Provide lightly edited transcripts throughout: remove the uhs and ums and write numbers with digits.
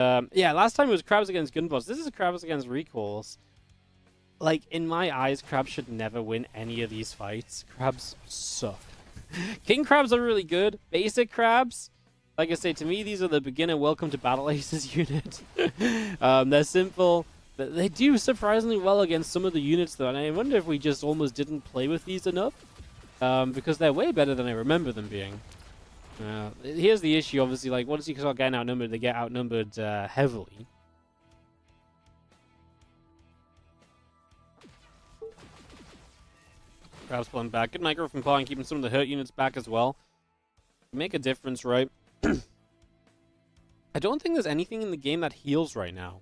Yeah, last time it was crabs against gunbots. This is crabs against recalls. Like, in my eyes, crabs should never win any of these fights. Crabs suck. King crabs are really good. Basic crabs, like I say, to me, these are the beginner welcome to battle aces unit. They're simple. They do surprisingly well against some of the units, though, and I wonder if we just almost didn't play with these enough. Because they're way better than I remember them being. Here's the issue, obviously, like, once you start getting outnumbered, they get outnumbered heavily. Crabs pulling back. Good micro from Paw and keeping some of the hurt units back as well. Make a difference, right? I don't think there's anything in the game that heals right now.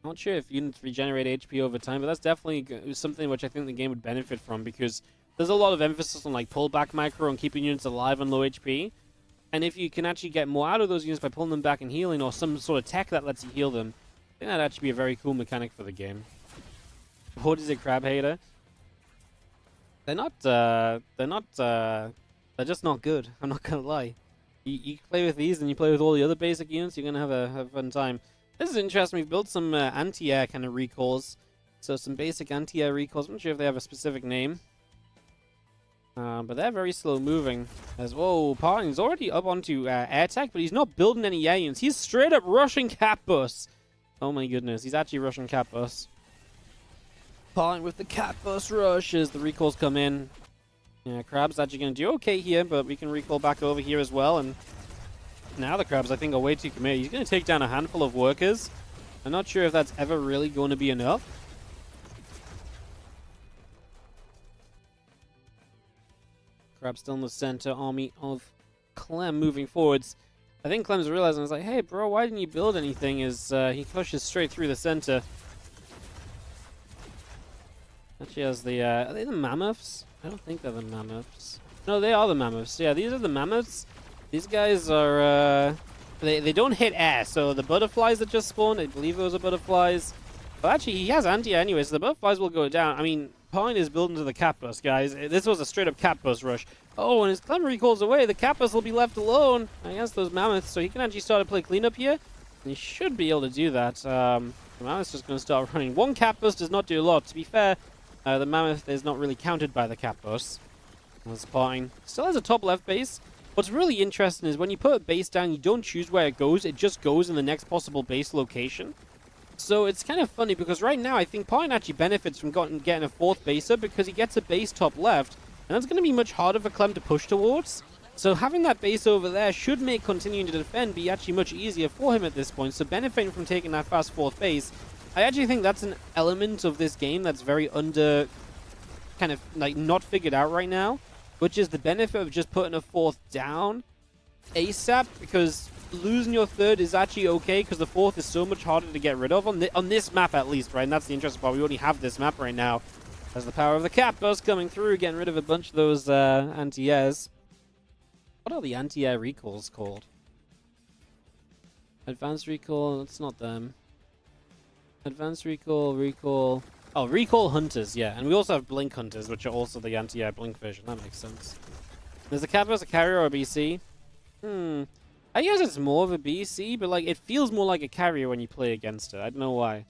Not sure if units regenerate HP over time, but that's definitely something which I think the game would benefit from, because there's a lot of emphasis on like pullback micro and keeping units alive on low HP. And if you can actually get more out of those units by pulling them back and healing, or some sort of tech that lets you heal them, I think that'd actually be a very cool mechanic for the game. What is a crab hater? They're just not good. I'm not gonna lie. You play with these and you play with all the other basic units, you're gonna have a fun time. This is interesting. We've built some anti-air kind of recalls. So some basic anti-air recalls. I'm not sure if they have a specific name. But they're very slow moving. As whoa, Parting's already up onto air tech, but he's not building any air units. He's straight up rushing Cat Bus. Oh my goodness, he's actually rushing Cat Bus. Parting with the Cat Bus rush as the recalls come in. Yeah, Crab's actually going to do okay here, but we can recall back over here as well. And now the Crabs, I think, are way too committed. He's going to take down a handful of workers. I'm not sure if that's ever really going to be enough. Crab still in the center, army of Clem moving forwards. I think Clem's realizing, it's like, hey, bro, why didn't you build anything? As he pushes straight through the center. Actually has the, are they the mammoths? I don't think they're the mammoths. No, they are the mammoths. Yeah, these are the mammoths. These guys are, they don't hit air, so the butterflies that just spawned, I believe those are butterflies. But actually, he has anti-air anyway, so the butterflies will go down. I mean, Pine is building to the Cat Bus, guys. This was a straight-up Cat Bus rush. Oh, and his Clem recalls away. The Cat Bus will be left alone against those mammoths, so he can actually start to play cleanup here. And he should be able to do that. The mammoth's just going to start running. One Cat Bus does not do a lot. To be fair, the mammoth is not really counted by the Cat Bus. Pine still has a top left base. What's really interesting is when you put a base down, you don't choose where it goes. It just goes in the next possible base location. So it's kind of funny because right now I think Pine actually benefits from getting a fourth baser because he gets a base top left. And that's going to be much harder for Clem to push towards. So having that base over there should make continuing to defend be actually much easier for him at this point. So benefiting from taking that fast fourth base, I actually think that's an element of this game that's very kind of like not figured out right now. Which is the benefit of just putting a fourth down ASAP, because losing your third is actually okay, because the fourth is so much harder to get rid of, on this map at least, right? And that's the interesting part. We only have this map right now. As the power of the Cat Bus coming through, getting rid of a bunch of those anti-airs. What are the anti-air recalls called? Advanced recall, it's not them. Advanced recall... Oh, Recall Hunters, yeah. And we also have Blink Hunters, which are also the anti-air Blink version. That makes sense. There's a Cat Bus, a carrier, or a BC. I guess it's more of a BC, but like it feels more like a carrier when you play against it. I don't know why.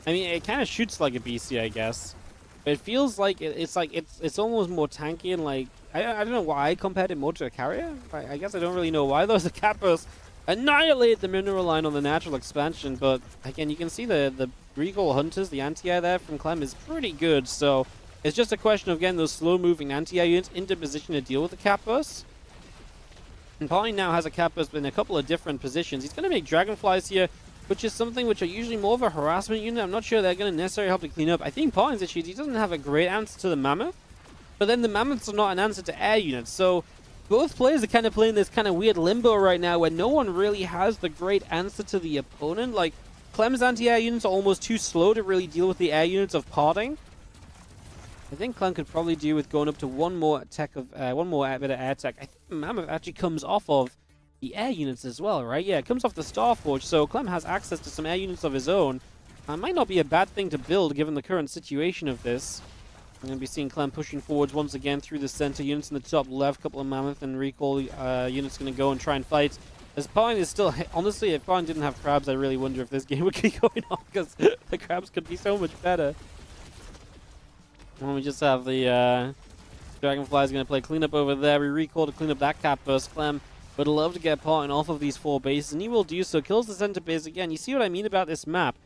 I mean, it kind of shoots like a BC, I guess. But it feels like it's almost more tanky and like... I don't know why I compared it more to a carrier. I guess I don't really know why. There's a Cat Bus. Annihilate the mineral line on the natural expansion, but again, you can see the Recall Hunters, the anti-air there from Clem is pretty good, so it's just a question of getting those slow-moving anti-air units into position to deal with the Cat Bus. And Pine now has a Cat Bus in a couple of different positions. He's going to make Dragonflies here, which is something which are usually more of a harassment unit. I'm not sure they're going to necessarily help to clean up. I think Pine's issue is he doesn't have a great answer to the Mammoth, but then the Mammoths are not an answer to air units, so both players are kind of playing this kind of weird limbo right now where no one really has the great answer to the opponent. Like, Clem's anti-air units are almost too slow to really deal with the air units of Parting. I think Clem could probably do with going up to one more bit of air tech. I think Mammoth actually comes off of the air units as well, right? Yeah, it comes off the Starforge, so Clem has access to some air units of his own. Might not be a bad thing to build given the current situation of this. We're going to be seeing Clem pushing forwards once again through the center. Units in the top left, couple of Mammoth and Recall units going to go and try and fight. As Pine is still... Honestly, if Pine didn't have crabs, I really wonder if this game would keep going on, because the crabs could be so much better. And we just have the Dragonfly's going to play cleanup over there. We recall to clean up that cap burst. Clem would love to get Pine off of these 4 bases, and he will do so. Kills the center base again. You see what I mean about this map?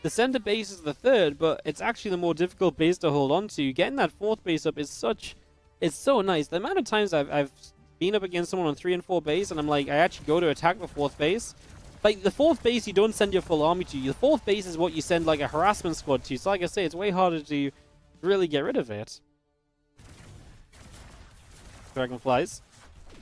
The center base is the 3rd, but it's actually the more difficult base to hold on to. Getting that 4th base up is such... It's so nice. The amount of times I've been up against someone on 3 and 4 base, and I'm like, I actually go to attack the 4th base. Like, the 4th base you don't send your full army to. The 4th base is what you send, like, a harassment squad to. So, like I say, it's way harder to really get rid of it. Dragonflies.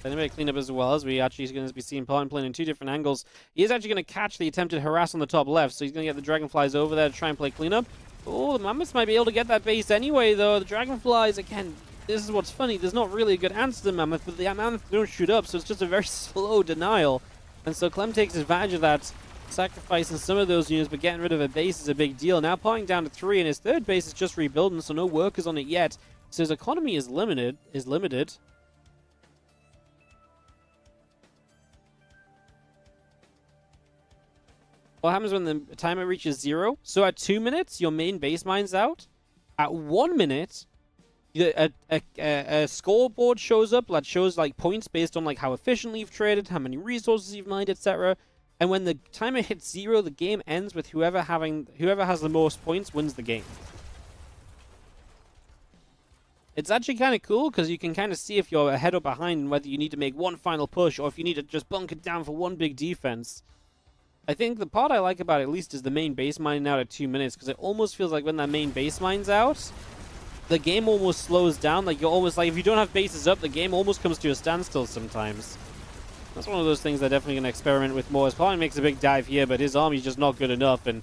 Anyway, clean up as well, as we actually going to be seeing Pine playing in 2 different angles. He is actually going to catch the attempted harass on the top left, so he's going to get the Dragonflies over there to try and play cleanup. Oh, the Mammoths might be able to get that base anyway, though. The Dragonflies, again, this is what's funny. There's not really a good answer to the Mammoth, but the Mammoths don't shoot up, so it's just a very slow denial. And so Clem takes advantage of that, sacrificing some of those units, but getting rid of a base is a big deal. Now Pine down to 3, and his 3rd base is just rebuilding, so no workers on it yet. So his economy is limited. What happens when the timer reaches 0? So at 2 minutes, your main base mine's out. At 1 minute, a scoreboard shows up that shows like points based on like how efficiently you've traded, how many resources you've mined, etc. And when the timer hits 0, the game ends with whoever has the most points wins the game. It's actually kind of cool because you can kind of see if you're ahead or behind and whether you need to make one final push or if you need to just bunk it down for one big defense. I think the part I like about it, at least, is the main base mining out at 2 minutes, because it almost feels like when that main base mine's out, the game almost slows down. Like, you're almost like, if you don't have bases up, the game almost comes to a standstill sometimes. That's one of those things they're definitely going to experiment with more. As Pine makes a big dive here, but his army's just not good enough, and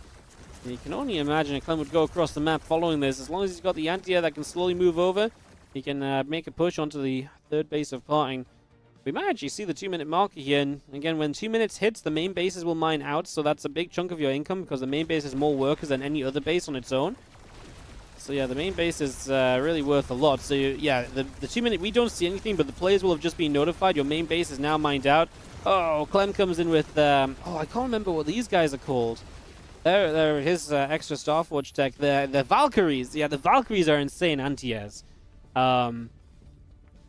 you can only imagine if Clem would go across the map following this. As long as he's got the anti-air that can slowly move over, he can make a push onto the 3rd base of Pine. We might actually see the 2-minute marker here, and again, when 2 minutes hits, the main bases will mine out, so that's a big chunk of your income, because the main base has more workers than any other base on its own. So yeah, the main base is really worth a lot. So yeah, the 2 minute, we don't see anything, but the players will have just been notified. Your main base is now mined out. Oh, Clem comes in with, oh, I can't remember what these guys are called. They're his extra Starforge tech. The Valkyries. Yeah, the Valkyries are insane anti-airs.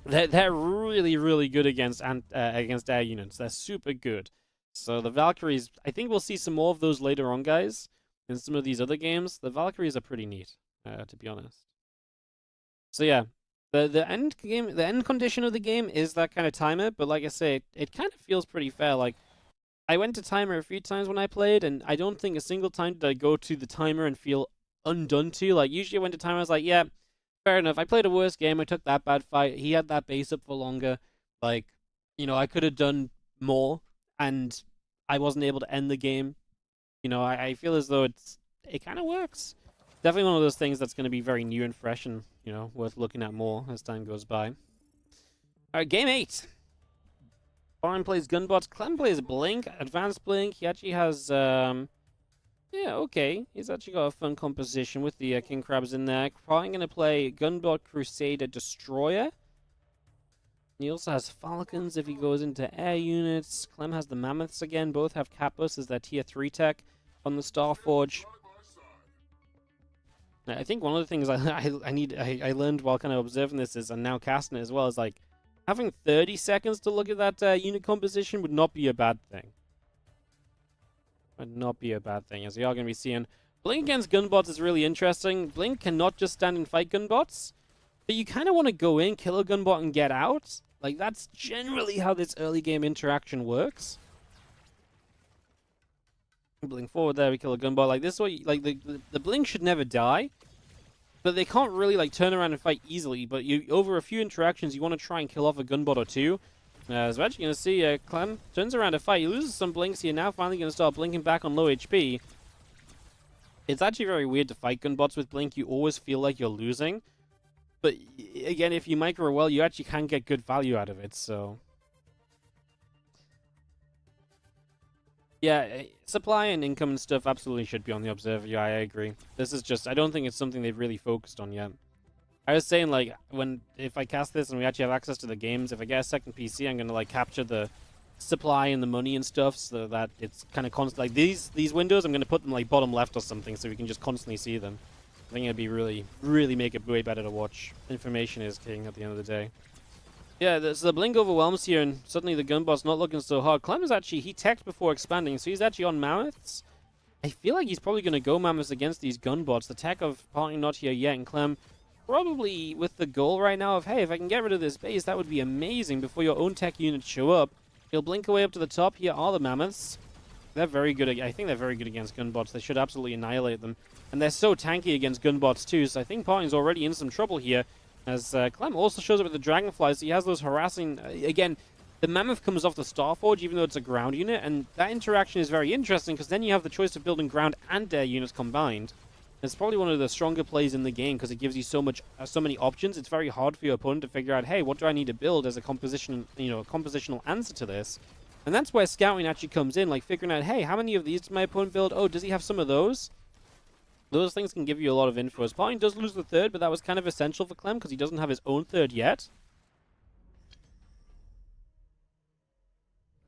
They're really, really good against air units. They're super good. So the Valkyries, I think we'll see some more of those later on, guys. In some of these other games, the Valkyries are pretty neat, to be honest. So yeah, the end condition of the game is that kind of timer. But like I say, it kind of feels pretty fair. Like, I went to timer a few times when I played, and I don't think a single time did I go to the timer and feel undone to. Like, usually I went to timer, I was like, yeah, fair enough. I played a worse game. I took that bad fight. He had that base up for longer. Like, you know, I could have done more, and I wasn't able to end the game. You know, I feel as though it kind of works. Definitely one of those things that's going to be very new and fresh and, you know, worth looking at more as time goes by. All right, game 8. Foreign plays Gunbot. Clem plays Blink. Advanced Blink. He actually has, yeah, okay. He's actually got a fun composition with the King Crabs in there. Probably going to play Gunbot Crusader Destroyer. He also has Falcons if he goes into air units. Clem has the Mammoths again. Both have Capus as their tier 3 tech on the Starforge. I think one of the things I learned while kind of observing this is, and now casting it as well, is like having 30 seconds to look at that unit composition would not be a bad thing. Would not be a bad thing, as we are going to be seeing. Blink against Gunbots is really interesting. Blink cannot just stand and fight Gunbots, but you kind of want to go in, kill a Gunbot, and get out. Like, that's generally how this early game interaction works. Blink forward there, we kill a Gunbot. Like, this way, like, the Blink should never die, but they can't really, like, turn around and fight easily. But you, over a few interactions, you want to try and kill off a Gunbot or two. As we're actually going to see, Clem turns around to fight. He loses some Blinks here. Now finally going to start blinking back on low HP. It's actually very weird to fight Gunbots with Blink. You always feel like you're losing. But, again, if you micro well, you actually can get good value out of it, so... Yeah, supply and income and stuff absolutely should be on the Observer. Yeah, I agree. This is just... I don't think it's something they've really focused on yet. I was saying, like, if I cast this and we actually have access to the games, if I get a second PC, I'm gonna like capture the supply and the money and stuff, so that it's kind of constant. Like these windows, I'm gonna put them like bottom left or something, so we can just constantly see them. I think it'd be really make it way better to watch. Information is king at the end of the day. Yeah, so the blink overwhelms here, and suddenly the gunbot's not looking so hard. Clem is actually, he teched before expanding, so he's actually on mammoths. I feel like he's probably gonna go mammoths against these gunbots. The tech of parting not here yet, and Clem probably with the goal right now of, hey, if I can get rid of this base, that would be amazing before your own tech units show up. He'll blink away up to the top. Here are the mammoths. They're very good. I think they're very good against gunbots. They should absolutely annihilate them. And they're so tanky against gunbots too, so I think Parting's already in some trouble here. As Clem also shows up with the dragonflies, so he has those harassing... again, the mammoth comes off the Starforge, even though it's a ground unit, and that interaction is very interesting, because then you have the choice of building ground and air units combined. It's probably one of the stronger plays in the game because it gives you so many options. It's very hard for your opponent to figure out, hey, what do I need to build as a composition, a compositional answer to this? And that's where scouting actually comes in, like figuring out, hey, how many of these does my opponent build? Oh, does he have some of those? Those things can give you a lot of info. As Parting does lose the third, but that was kind of essential for Clem because he doesn't have his own third yet.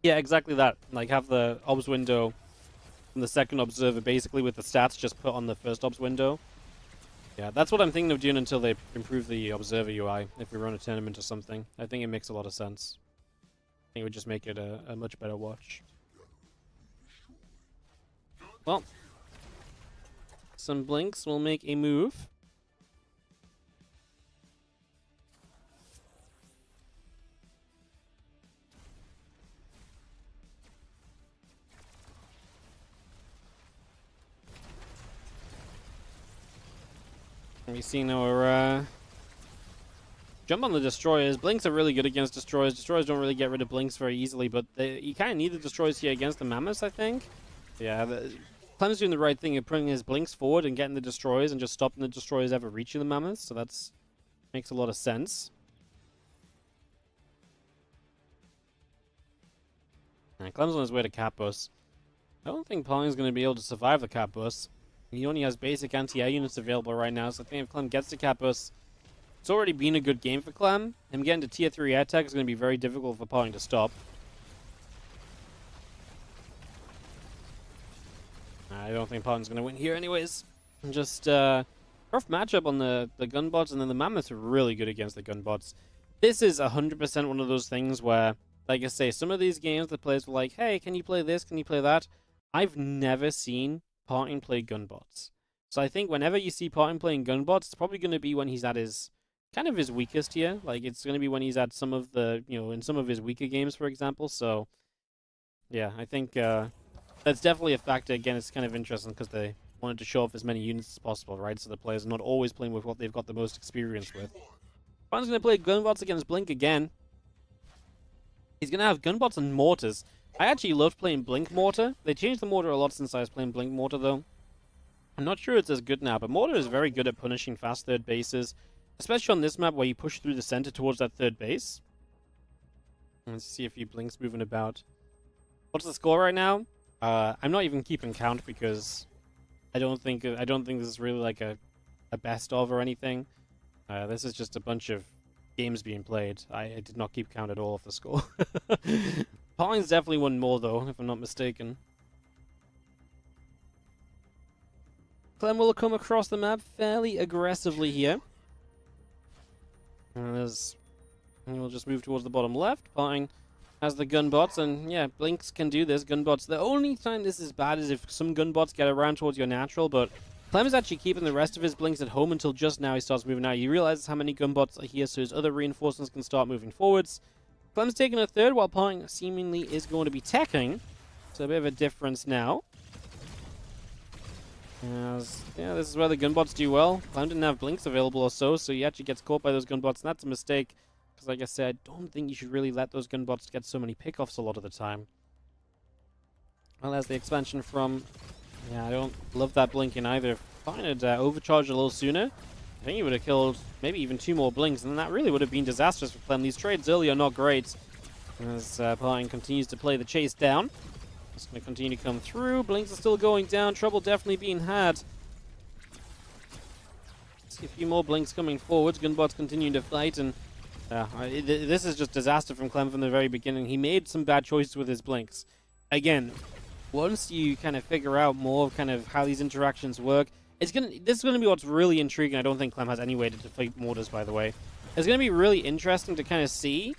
Yeah, exactly that. Like have the obs window and the second observer basically with the stats just put on the first obs window. Yeah, that's what I'm thinking of doing until they improve the observer UI, if we run a tournament or something. I think it makes a lot of sense. I think it would just make it a much better watch. Well, some blinks will make a move. We see our jump on the destroyers. Blinks are really good against destroyers. Destroyers don't really get rid of blinks very easily, but you kind of need the destroyers here against the mammoths, I think. Yeah, Clem's doing the right thing of putting his blinks forward and getting the destroyers and just stopping the destroyers ever reaching the mammoths, so that's makes a lot of sense. And Clem's on his way to Cat Bus. I don't think Parting's going to be able to survive the Cat Bus. He only has basic anti-air units available right now, so I think if Clem gets to Cat Bus, it's already been a good game for Clem. Him getting to tier 3 air tech is going to be very difficult for Parting to stop. I don't think Parting's going to win here anyways. Just rough matchup on the gunbots, and then the mammoths are really good against the gunbots. This is 100% one of those things where, like I say, some of these games the players were like, hey, can you play this, can you play that? I've never seen Parting play gunbots. So I think whenever you see Parting playing gunbots, it's probably going to be when he's at his kind of his weakest here. Like it's going to be when he's at some of the, in some of his weaker games, for example. So yeah, I think that's definitely a factor. Again, it's kind of interesting because they wanted to show off as many units as possible, right? So the players are not always playing with what they've got the most experience with. Parting's going to play gunbots against Blink again. He's going to have gunbots and mortars. I actually loved playing Blink Mortar. They changed the Mortar a lot since I was playing Blink Mortar, though. I'm not sure it's as good now, but Mortar is very good at punishing fast third bases, especially on this map where you push through the center towards that third base. Let's see a few Blinks moving about. What's the score right now? I'm not even keeping count because I don't think this is really like a best of or anything. This is just a bunch of games being played. I did not keep count at all of the score. Parting's definitely won more, though, if I'm not mistaken. Clem will come across the map fairly aggressively here. And we'll just move towards the bottom left. Parting has the gunbots, and yeah, Blinks can do this. Gunbots. The only time this is bad is if some gunbots get around towards your natural, but Clem is actually keeping the rest of his Blinks at home until just now he starts moving out. He realizes how many gunbots are here, so his other reinforcements can start moving forwards. Clem's taking a third, while Parting seemingly is going to be teching. So a bit of a difference now. Yeah, this is where the gunbots do well. Clem didn't have Blinks available or so he actually gets caught by those gunbots, and that's a mistake. Because like I said, I don't think you should really let those gunbots get so many pickoffs a lot of the time. Well, there's the expansion from... Yeah, I don't love that blinking either. If Parting had overcharged a little sooner, I think he would have killed maybe even 2 more Blinks, and that really would have been disastrous for Clem. These trades early are not great. As Parting continues to play the chase down. It's going to continue to come through. Blinks are still going down. Trouble definitely being had. See a few more blinks coming forwards. Gunbots continuing to fight, and this is just disaster from Clem from the very beginning. He made some bad choices with his blinks. Again, once you kind of figure out more of kind of how these interactions work, this is gonna be what's really intriguing. I don't think Clem has any way to defeat mortars, by the way. It's gonna be really interesting to kind of see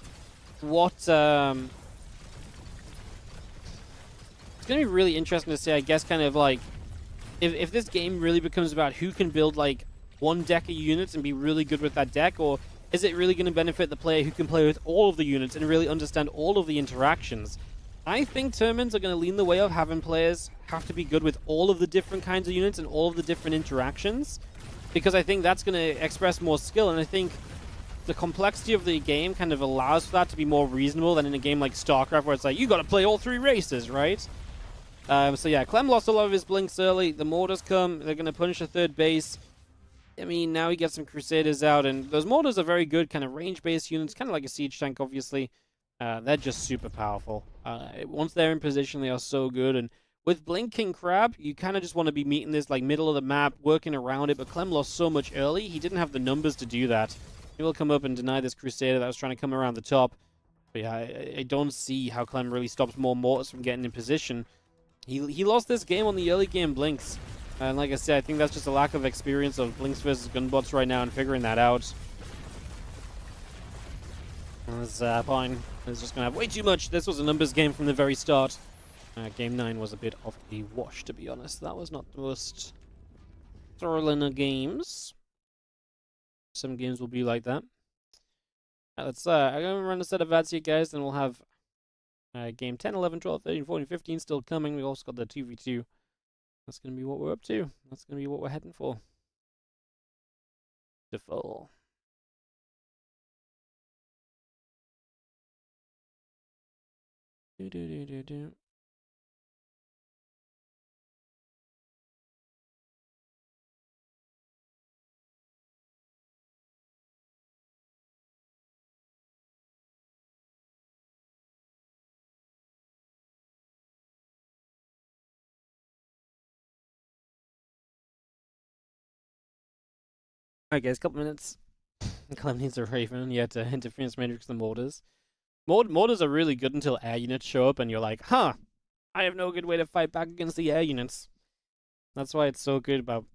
what it's gonna be really interesting to see, I guess, kind of like if this game really becomes about who can build like one deck of units and be really good with that deck, or is it really going to benefit the player who can play with all of the units and really understand all of the interactions? I think tournaments are going to lean the way of having players have to be good with all of the different kinds of units and all of the different interactions, because I think that's going to express more skill, and I think the complexity of the game kind of allows for that to be more reasonable than in a game like StarCraft, where it's like, you got to play all three races, right? So yeah, Clem lost a lot of his blinks early. The mortars come, they're going to punish a third base. I mean, now he gets some Crusaders out, and those mortars are very good, kind of range-based units, kind of like a siege tank, obviously. They're just super powerful. Once they're in position, they are so good, and with Blinking Crab, you kind of just want to be meeting this like middle of the map, working around it, but Clem lost so much early, he didn't have the numbers to do that. He will come up and deny this Crusader that was trying to come around the top. But yeah, I don't see how Clem really stops more mortars from getting in position. He lost this game on the early game blinks. And like I said, I think that's just a lack of experience of blinks versus gunbots right now and figuring that out. As Pine is just going to have way too much. This was a numbers game from the very start. Game 9 was a bit of a wash, to be honest. That was not the most thrilling of games. Some games will be like that. Let's I'm going to run a set of ads here, guys, and we'll have game 10, 11, 12, 13, 14, 15 still coming. We also got the 2v2. That's going to be what we're up to. That's going to be what we're heading for. Default. Do. Alright guys, couple minutes. Clem needs a Raven, yet Interference Matrix the Mortars. Mortars are really good until air units show up and you're like, huh, I have no good way to fight back against the air units. That's why it's so good about...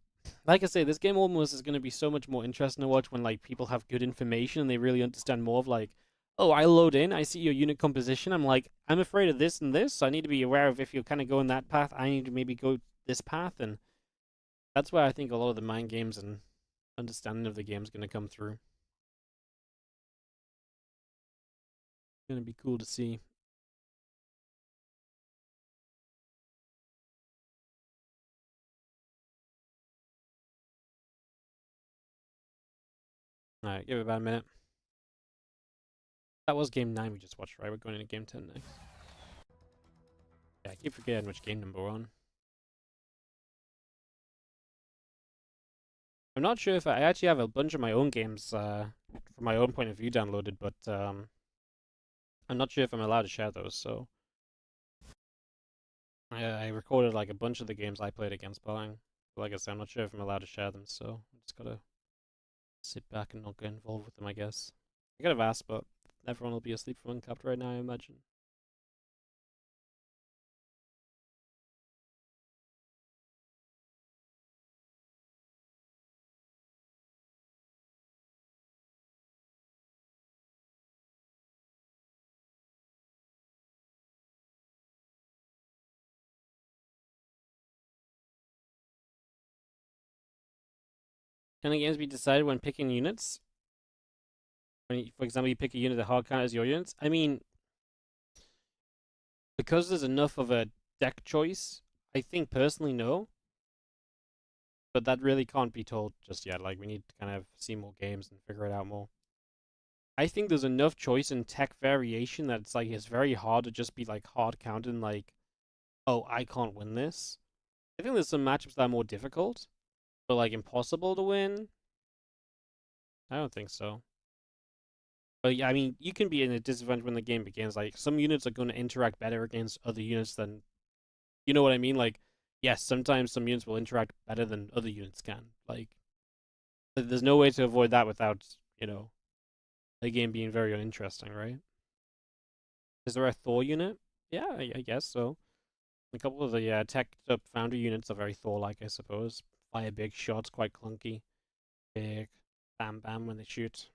Like I say, this game almost is going to be so much more interesting to watch when like people have good information and they really understand more of like, oh, I load in, I see your unit composition, I'm like, I'm afraid of this and this, so I need to be aware of if you're kind of going that path, I need to maybe go this path, and that's why I think a lot of the mind games and understanding of the game is going to come through. It's going to be cool to see. Alright, give it about a minute. That was game 9 we just watched, right? We're going into game 10 next. Yeah, I keep forgetting which game number we're on. I'm not sure if I actually have a bunch of my own games from my own point of view downloaded, but I'm not sure if I'm allowed to share those, so I recorded like a bunch of the games I played against Buying. Like I said, I'm not sure if I'm allowed to share them, so I just gotta sit back and not get involved with them, I guess. I could have asked, but everyone will be asleep from Uncapped right now, I imagine. Can the games be decided when picking units? When, for example, you pick a unit that hard count as your units? I mean, because there's enough of a deck choice, I think personally no. But that really can't be told just yet. Like, we need to kind of see more games and figure it out more. I think there's enough choice in tech variation that it's like it's very hard to just be like hard counting like, oh, I can't win this. I think there's some matchups that are more difficult, but like impossible to win. I don't think so. But yeah, I mean, you can be in a disadvantage when the game begins. Like, some units are going to interact better against other units than, you know what I mean? Like, yes, sometimes some units will interact better than other units can. Like, There's no way to avoid that without, you know, the game being very uninteresting, right? Is there a Thor unit? Yeah, I guess so. A couple of the tech up Foundry units are very Thor-like, I suppose. Fire big shots, quite clunky. Big bam bam when they shoot.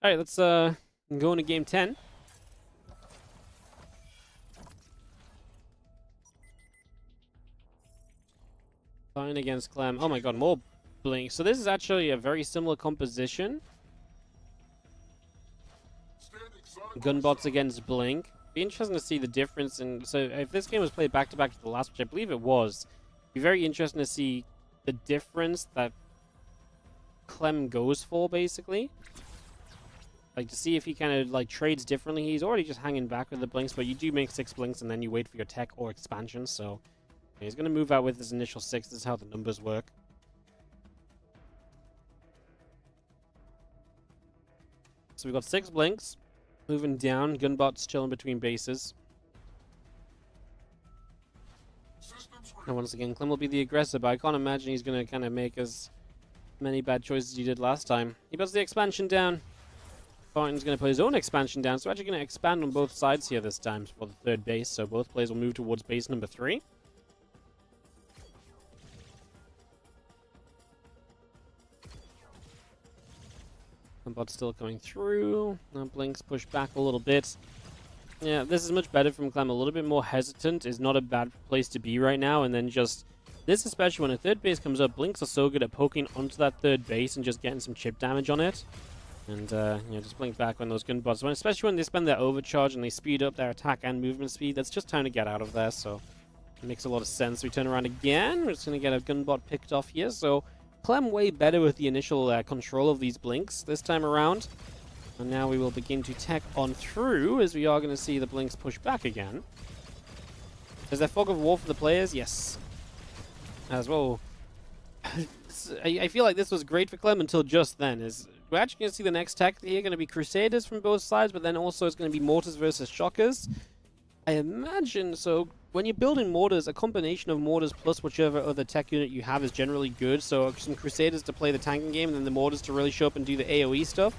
Alright, let's go into game 10. Fine against Clem. Oh my god, more blink. So this is actually a very similar composition. Gunbots against Blink. Be interesting to see the difference in. So if this game was played back to back to the last, which I believe it was, be very interesting to see the difference that Clem goes for, basically. Like to see if he kind of like trades differently. He's already just hanging back with the blinks, but you do make 6 blinks and then you wait for your tech or expansion. So he's going to move out with his initial 6. This is how the numbers work. So we've got 6 blinks. Moving down. Gunbots chilling between bases. And once again, Clem will be the aggressor, but I can't imagine he's going to kind of make as many bad choices as he did last time. He puts the expansion down. Barton's going to put his own expansion down, so we're actually going to expand on both sides here this time for the 3rd base, so both players will move towards base number 3. Gunbot's still coming through. Now Blinks push back a little bit. Yeah, this is much better from Clem. A little bit more hesitant is not a bad place to be right now, and then just... This, especially when a 3rd base comes up, Blinks are so good at poking onto that 3rd base and just getting some chip damage on it. And, you know, just blink back when those gunbots, especially when they spend their overcharge and they speed up their attack and movement speed, that's just time to get out of there, so it makes a lot of sense. We turn around again, we're just going to get a gunbot picked off here, so Clem way better with the initial control of these blinks this time around. And now we will begin to tech on through, as we are going to see the blinks push back again. Is there fog of war for the players? Yes. As well. I feel like this was great for Clem until just then, we're actually going to see the next tech here going to be Crusaders from both sides, but then also it's going to be Mortars versus Shockers. I imagine, so when you're building Mortars, a combination of Mortars plus whichever other tech unit you have is generally good. So some Crusaders to play the tanking game, and then the Mortars to really show up and do the AoE stuff.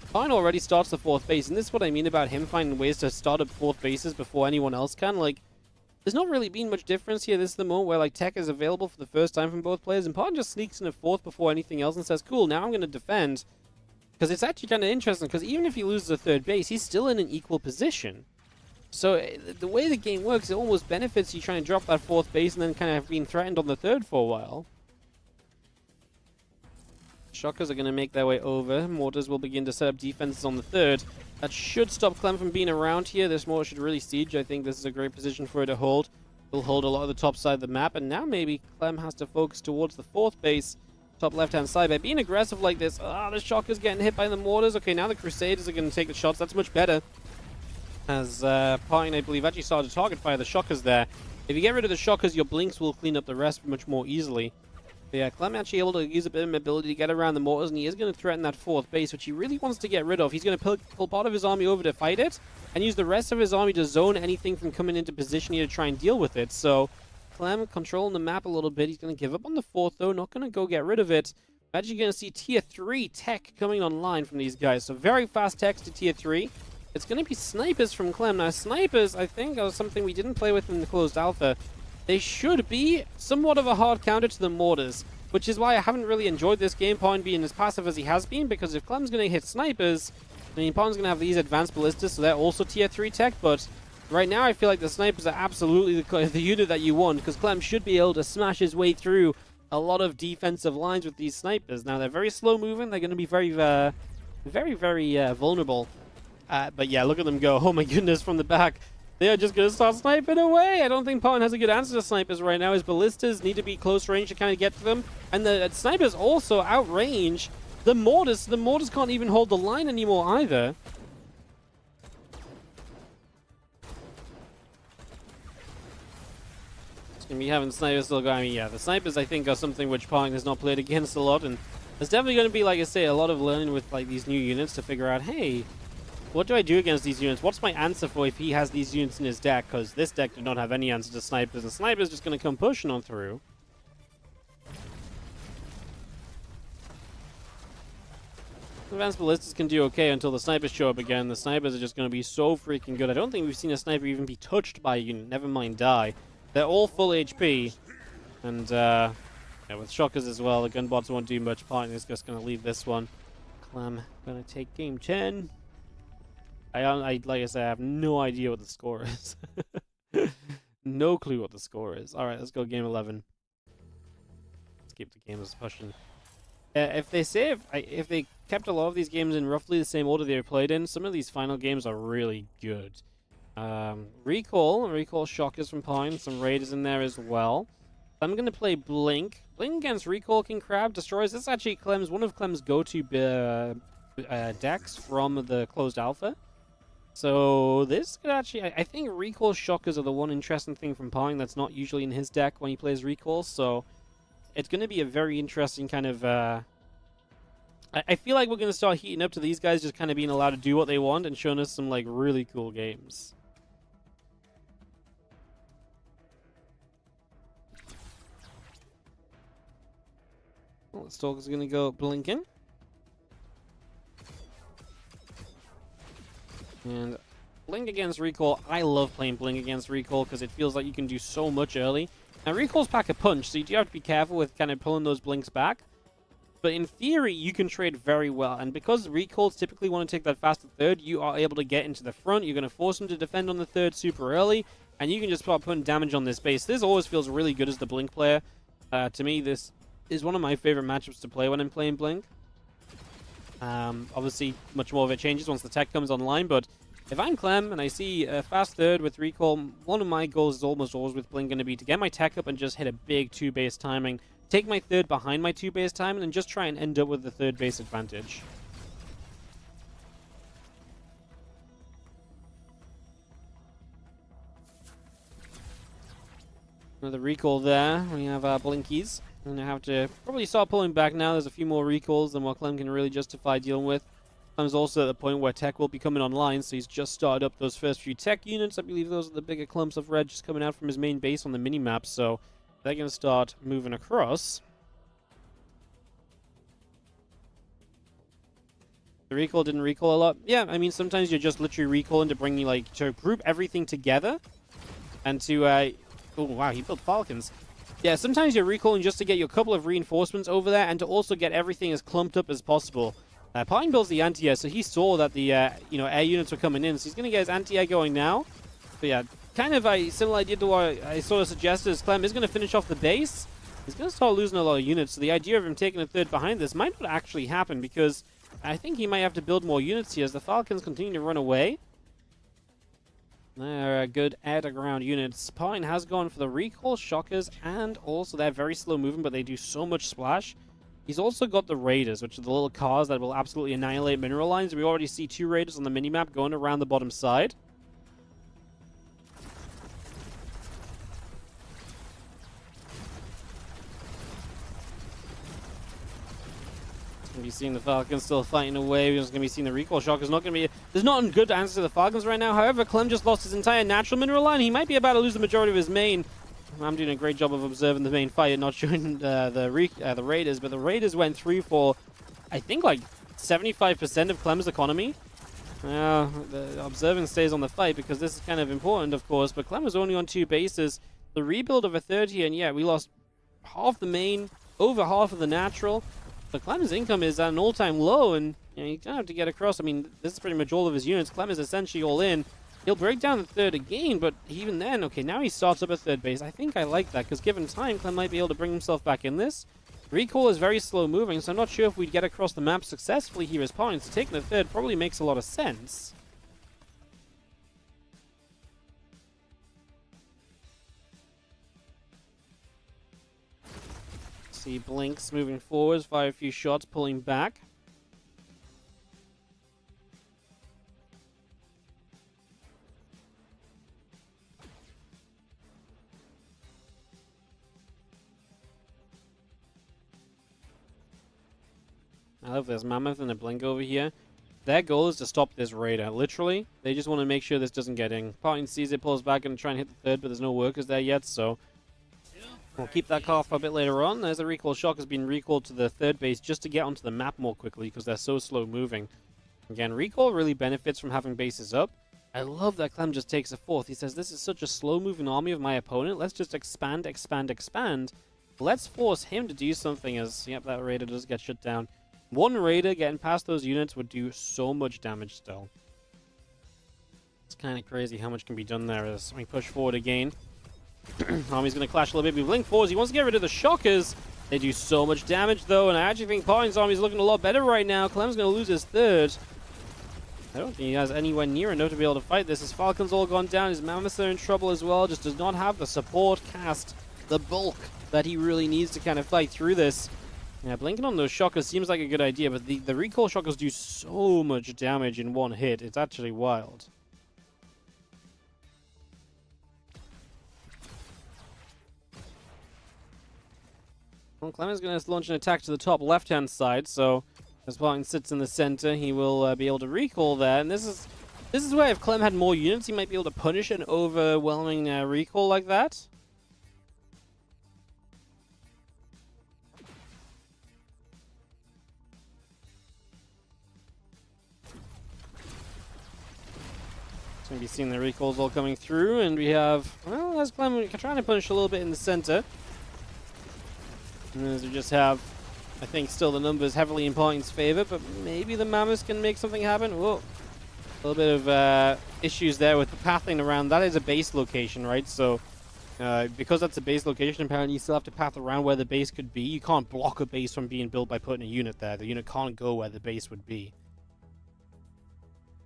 Fine already starts the 4th base, and this is what I mean about him finding ways to start up 4th bases before anyone else can. Like, there's not really been much difference here. This is the moment where like tech is available for the first time from both players, and Pond just sneaks in a 4th before anything else and says, cool, now I'm going to defend. Because it's actually kind of interesting, because even if he loses a 3rd base, he's still in an equal position. So the way the game works, it almost benefits you trying to drop that 4th base and then kind of being threatened on the 3rd for a while. Shockers are going to make their way over. Mortars will begin to set up defenses on the 3rd. That should stop Clem from being around here. This mortar should really siege. I think this is a great position for it to hold. It'll hold a lot of the top side of the map, and now maybe Clem has to focus towards the 4th base. Top left-hand side. By being aggressive like this, the Shockers getting hit by the Mortars. Okay, now the Crusaders are going to take the shots. That's much better. As Pine, I believe, actually started to target fire the Shockers there. If you get rid of the Shockers, your Blinks will clean up the rest much more easily. But yeah, Clem actually able to use a bit of mobility to get around the Mortars, and he is going to threaten that 4th base, which he really wants to get rid of. He's going to pull part of his army over to fight it, and use the rest of his army to zone anything from coming into position here to try and deal with it. So Clem controlling the map a little bit. He's going to give up on the 4th, though. Not going to go get rid of it. We're actually going to see tier 3 tech coming online from these guys. So very fast techs to tier 3. It's going to be snipers from Clem. Now, snipers, I think, are something we didn't play with in the closed alpha. They should be somewhat of a hard counter to the Mortars, which is why I haven't really enjoyed this game, Pawn being as passive as he has been, because if Clem's going to hit snipers, I mean, Pawn's going to have these advanced ballistas, so they're also tier 3 tech, but right now I feel like the snipers are absolutely the unit that you want, because Clem should be able to smash his way through a lot of defensive lines with these snipers. Now, they're very slow moving. They're going to be very, very vulnerable. But yeah, look at them go. Oh my goodness, from the back. They are just going to start sniping away. I don't think Pawn has a good answer to snipers right now. His ballistas need to be close range to kind of get to them. And the snipers also outrange the Mortars. The Mortars can't even hold the line anymore either. It's going to be having snipers still going. I mean, yeah, the snipers, I think, are something which Pawn has not played against a lot. And There's definitely going to be, like I say, a lot of learning with like these new units to figure out, hey, what do I do against these units? What's my answer for if he has these units in his deck? Because this deck did not have any answer to snipers. The sniper's just going to come pushing on through. Advanced ballistas can do okay until the snipers show up again. The snipers are just going to be so freaking good. I don't think we've seen a sniper even be touched by a unit, never mind die. They're all full HP. And yeah, with shockers as well, the gunbots won't do much. Partner is just going to leave this one. Clem going to take game 10. Like I said, I have no idea what the score is. No clue what the score is. All right, let's go game 11. Let's keep the games pushing. If they kept a lot of these games in roughly the same order they were played in, some of these final games are really good. Recall shockers from Pine, some raiders in there as well. I'm gonna play Blink. Blink against Recall King Crab destroys. This is actually one of Clem's go-to decks from the closed alpha. So this could actually, I think Recall shockers are the one interesting thing from Pine that's not usually in his deck when he plays Recall. So it's going to be a very interesting kind of... I feel like we're going to start heating up to these guys just kind of being allowed to do what they want and showing us some like really cool games. Well, the Stalker's going to go blinking. And Blink against Recall. I love playing Blink against Recall because it feels like you can do so much early. Now, Recall's pack a punch, so you do have to be careful with kind of pulling those Blinks back. But in theory, you can trade very well. And because Recalls typically want to take that faster third, you are able to get into the front. You're going to force them to defend on the third super early. And you can just start putting damage on this base. This always feels really good as the Blink player. To me, this is one of my favorite matchups to play when I'm playing Blink. Obviously, much more of it changes once the tech comes online, but if I'm Clem and I see a fast third with Recall, one of my goals is almost always with Blink going to be to get my tech up and just hit a big 2-base timing, take my third behind my 2-base timing, and just try and end up with the third base advantage. Another Recall there. We have our Blinkies. I'm going to have to probably start pulling back now. There's a few more Recalls than what Clem can really justify dealing with. Clem's also at the point where tech will be coming online, so he's just started up those first few tech units. I believe those are the bigger clumps of red just coming out from his main base on the mini-map, so they're going to start moving across. The Recall didn't Recall a lot. Yeah, I mean, sometimes you're just literally recalling to bring you, like, to group everything together and to, oh, wow, he built Falcons. Yeah, sometimes you're recalling just to get your couple of reinforcements over there and to also get everything as clumped up as possible. Pine builds the anti-air, so he saw that the air units were coming in, so he's going to get his anti-air going now. But yeah, kind of a similar idea to what I sort of suggested is Clem is going to finish off the base. He's going to start losing a lot of units, so the idea of him taking a third behind this might not actually happen because I think he might have to build more units here as the Falcons continue to run away. They're good air-to-ground units. Pine has gone for the Recall, Shockers, and also they're very slow moving, but they do so much splash. He's also got the Raiders, which are the little cars that will absolutely annihilate mineral lines. We already see 2 Raiders on the minimap going around the bottom side. Going to be seeing the Falcons still fighting away. We're just going to be seeing the Recall Shockers. Not going to be... There's not a good answer to the Falcons right now. However, Clem just lost his entire natural mineral line. He might be about to lose the majority of his main. I'm doing a great job of observing the main fight and not showing the Raiders, but the Raiders went through for, I think, like 75% of Clem's economy. The observing stays on the fight because this is kind of important, of course, but Clem was only on 2 bases. The rebuild of a third here, and yeah, we lost half the main, over half of the natural, but Clem's income is at an all-time low, and you know, you kind of have to get across. I mean, this is pretty much all of his units. Clem is essentially all in. He'll break down the third again, but even then, okay, now he starts up a third base. I think I like that, because given time, Clem might be able to bring himself back in this. Recall is very slow moving, so I'm not sure if we'd get across the map successfully here as Pine, so taking the third probably makes a lot of sense. See Blinks moving forwards, fire a few shots, pulling back. I love this Mammoth and a Blink over here. Their goal is to stop this Raider. Literally, they just want to make sure this doesn't get in. Parting sees it, pulls back, and try and hit the third, but there's no workers there yet, so we'll keep that call for a bit later on. As a recall shock has been recalled to the third base just to get onto the map more quickly because they're so slow moving. Again, recall really benefits from having bases up. I love that Clem just takes a fourth. He says, this is such a slow-moving army of my opponent. Let's just expand, expand, expand. Let's force him to do something as, yep, that Raider does get shut down. One Raider getting past those units would do so much damage still. It's kind of crazy how much can be done there as we push forward again. Army's going to clash a little bit. We blink forwards. He wants to get rid of the shockers. They do so much damage though, and I actually think Parting's army is looking a lot better right now. Clem's going to lose his third. I don't think he has anywhere near enough to be able to fight this. His Falcon's all gone down. His Mammoths are in trouble as well. Just does not have the support cast, the bulk that he really needs to kind of fight through this. Yeah, blinking on those shockers seems like a good idea, but the recall shockers do so much damage in one hit. It's actually wild. Well, Clem's going to launch an attack to the top left-hand side, so as Parting sits in the center, he will be able to recall that. And this is where if Clem had more units, he might be able to punish an overwhelming recall like that. Going to be seeing the recalls all coming through, and we have, well, that's Clem trying to punish a little bit in the center. And as we just have, I think, still the numbers heavily in Parting's favor, but maybe the Mammoths can make something happen. Whoa. A little bit of issues there with the pathing around. That is a base location, right? So, because that's a base location, apparently you still have to path around where the base could be. You can't block a base from being built by putting a unit there. The unit can't go where the base would be.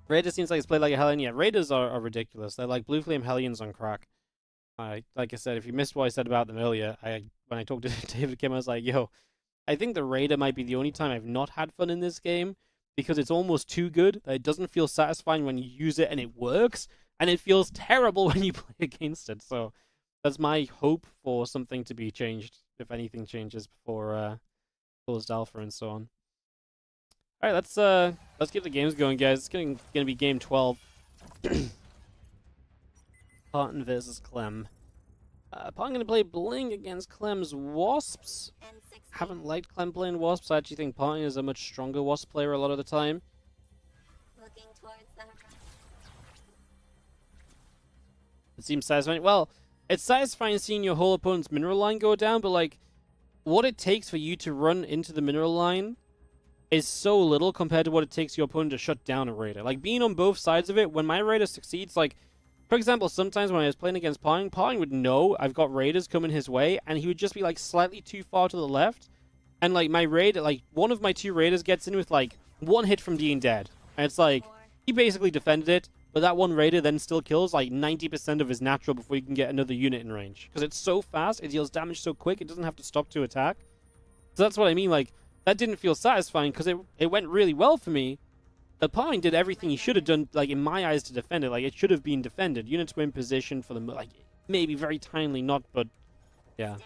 Raider seems like it's played like a Hellion. Yeah, Raiders are ridiculous. They're like Blue Flame Hellions on crack. Like I said, if you missed what I said about them earlier, when I talked to David Kim, I was like, yo, I think the Raider might be the only time I've not had fun in this game, because it's almost too good that it doesn't feel satisfying when you use it and it works, and it feels terrible when you play against it. So that's my hope for something to be changed, if anything changes before closed alpha and so on. All right, let's get the games going, guys. It's gonna be game 12. Parting versus Clem. Parting gonna play Bling against Clem's Wasps. Haven't liked Clem playing Wasps. I actually think Parting is a much stronger Wasp player a lot of the time. Looking towards the It seems satisfying. Well, it's satisfying seeing your whole opponent's mineral line go down, but like, what it takes for you to run into the mineral line is so little compared to what it takes your opponent to shut down a Raider. Like, being on both sides of it, when my Raider succeeds, like, for example, sometimes when I was playing against Parting, Parting would know I've got Raiders coming his way, and he would just be, like, slightly too far to the left, and, like, my Raider, like, one of my two Raiders gets in with, like, one hit from being dead. And it's like, he basically defended it, but that one Raider then still kills, like, 90% of his natural before you can get another unit in range. Because it's so fast, it deals damage so quick, it doesn't have to stop to attack. So that's what I mean, like, that didn't feel satisfying because it went really well for me. But Parting did everything he should have done, like, in my eyes, to defend it. Like, it should have been defended. Units were in position for them, like, maybe very timely, not, but yeah.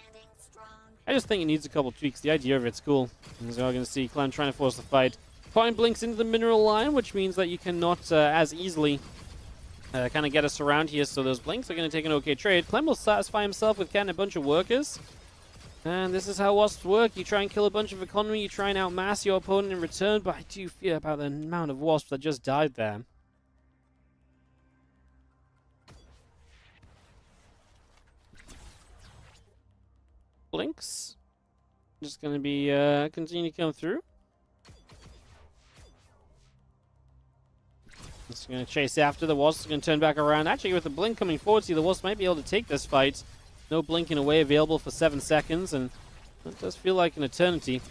I just think it needs a couple tweaks. The idea of it's cool. As we're going to see Clem trying to force the fight. Parting blinks into the mineral line, which means that you cannot as easily kind of get us around here. So those blinks are going to take an okay trade. Clem will satisfy himself with getting a bunch of workers. And this is how Wasps work. You try and kill a bunch of economy, you try and outmass your opponent in return, but I do fear about the amount of Wasps that just died there. Blinks. Just going to be continue to come through. Just going to chase after the Wasps. Going to turn back around. Actually, with the blink coming forward, see the Wasps might be able to take this fight. No blinking away available for 7 seconds, and that does feel like an eternity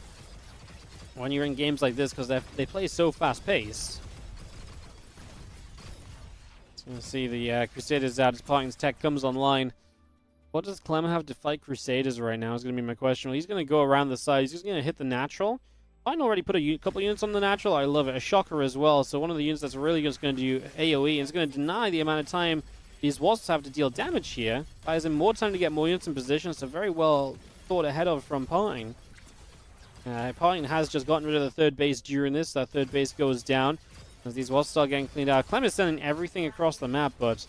when you're in games like this because they play so fast-paced. So going to see the Crusaders out as Parting's tech comes online. What does Clem have to fight Crusaders right now is going to be my question. Well, he's going to go around the side. He's just going to hit the natural. Parting already put a couple units on the natural. I love it. A shocker as well. So one of the units that's really just going to do AoE and it's going to deny the amount of time these Wasps have to deal damage here. Buys him more time to get more units in position. So very well thought ahead of from Parting. Parting has just gotten rid of the third base during this. That third base goes down as these walls start getting cleaned out. Clem is sending everything across the map, but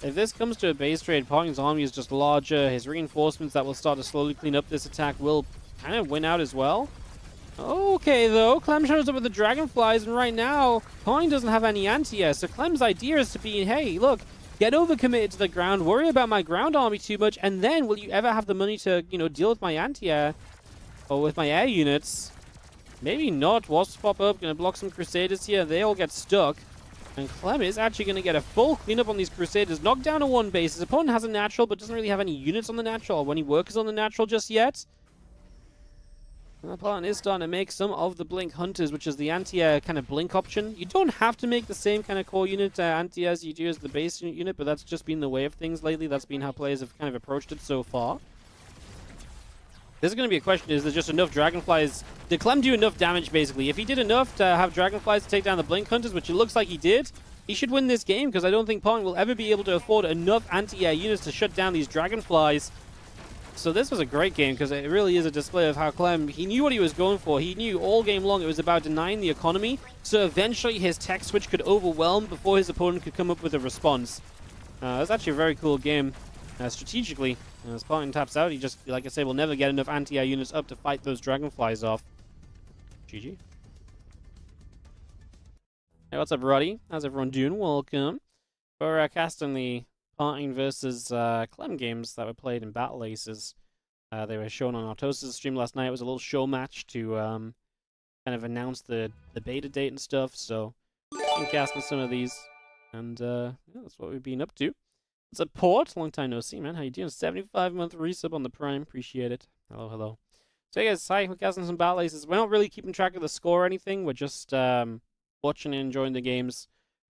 if this comes to a base trade, Parting's army is just larger. His reinforcements that will start to slowly clean up this attack will kind of win out as well. Okay, though, Clem shows up with the dragonflies, and right now, Parting doesn't have any anti-air, so Clem's idea is to be, hey, look, get overcommitted to the ground, worry about my ground army too much, and then will you ever have the money to, deal with my anti-air? Or with my air units? Maybe not. Wasps pop up, gonna block some Crusaders here, they all get stuck. And Clem is actually gonna get a full cleanup on these Crusaders, knock down a one base. His opponent has a natural, but doesn't really have any units on the natural, or any workers on the natural just yet. My opponent is starting to make some of the Blink Hunters, which is the anti-air kind of Blink option. You don't have to make the same kind of core unit anti-air as you do as the base unit, but that's just been the way of things lately. That's been how players have kind of approached it so far. This is going to be a question, is there just enough Dragonflies? Did Clem do enough damage, basically? If he did enough to have Dragonflies to take down the Blink Hunters, which it looks like he did, he should win this game, because I don't think Parting will ever be able to afford enough anti-air units to shut down these Dragonflies. So this was a great game, because it really is a display of how Clem, he knew what he was going for. He knew all game long it was about denying the economy, so eventually his tech switch could overwhelm before his opponent could come up with a response. It was actually a very cool game, strategically. As Parting taps out, he just, like I say, will never get enough anti-air units up to fight those Dragonflies off. GG. Hey, what's up, Roddy? How's everyone doing? Welcome. We're casting the Parting versus Clem games that were played in Battle Aces. They were shown on Artosis' stream last night. It was a little show match to kind of announce the beta date and stuff. So, been casting some of these, and yeah, that's what we've been up to. What's up, Port? Long time no see, man. How you doing? 75-month resub on the Prime. Appreciate it. Hello, hello. So, yeah, guys, hi. We're casting some Battle Aces. We're not really keeping track of the score or anything. We're just watching and enjoying the games,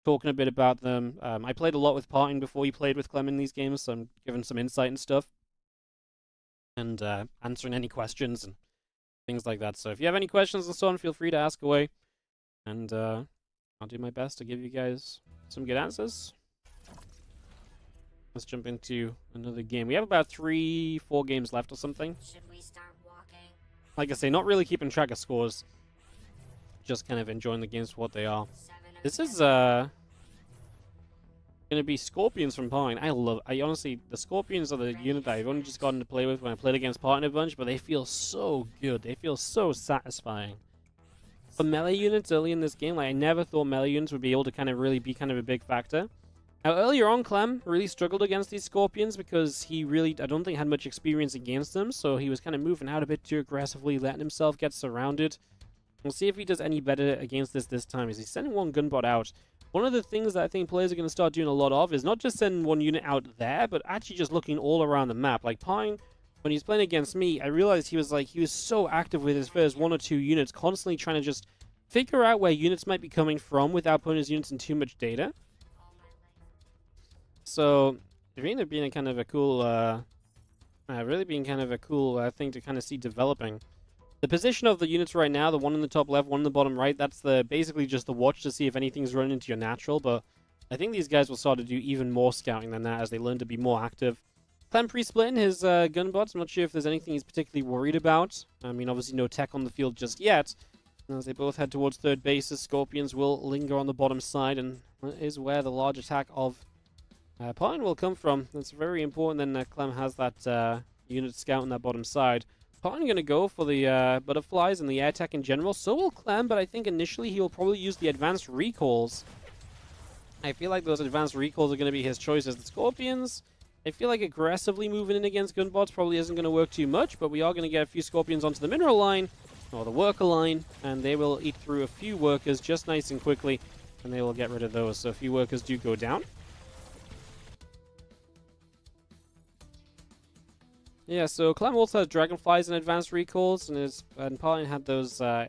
talking a bit about them. I played a lot with Parting before he played with Clem in these games, so I'm giving some insight and stuff. And answering any questions and things like that. So if you have any questions and so on, feel free to ask away. And I'll do my best to give you guys some good answers. Let's jump into another game. We have about 3-4 games left or something. Should we start walking? Like I say, not really keeping track of scores. Just kind of enjoying the games for what they are. This is gonna be Scorpions from Parting. I honestly, the Scorpions are the unit that I've only just gotten to play with when I played against Parting a bunch, but they feel so good. They feel so satisfying. For melee units early in this game, like I never thought melee units would be able to kind of really be kind of a big factor. Now earlier on, Clem really struggled against these Scorpions because he really, I don't think, had much experience against them, so he was kind of moving out a bit too aggressively, letting himself get surrounded. We'll see if he does any better against this time. Is he sending one gunbot out? One of the things that I think players are going to start doing a lot of is not just sending one unit out there, but actually just looking all around the map. Like Parting, when he's playing against me, I realized he was so active with his first 1 or 2 units, constantly trying to just figure out where units might be coming from without putting his units in too much data. So, it ended up being a kind of a cool, really being kind of a cool thing to kind of see developing. The position of the units right now, the one in the top left, one in the bottom right, that's basically just the watch to see if anything's running into your natural, but I think these guys will start to do even more scouting than that as they learn to be more active. Clem pre-splitting his gunbots. I'm not sure if there's anything he's particularly worried about. I mean, obviously no tech on the field just yet. As they both head towards third base, the Scorpions will linger on the bottom side, and that is where the large attack of Parting will come from. It's very important then that Clem has that unit scout on that bottom side. Parting going to go for the butterflies and the air tech in general. So will Clem, but I think initially he will probably use the advanced recalls. I feel like those advanced recalls are going to be his choice as the Scorpions. I feel like aggressively moving in against gunbots probably isn't going to work too much, but we are going to get a few Scorpions onto the mineral line, or the worker line, and they will eat through a few workers just nice and quickly, and they will get rid of those. So a few workers do go down. Yeah, so Clem also has Dragonflies and advanced recalls, and Parting had those. I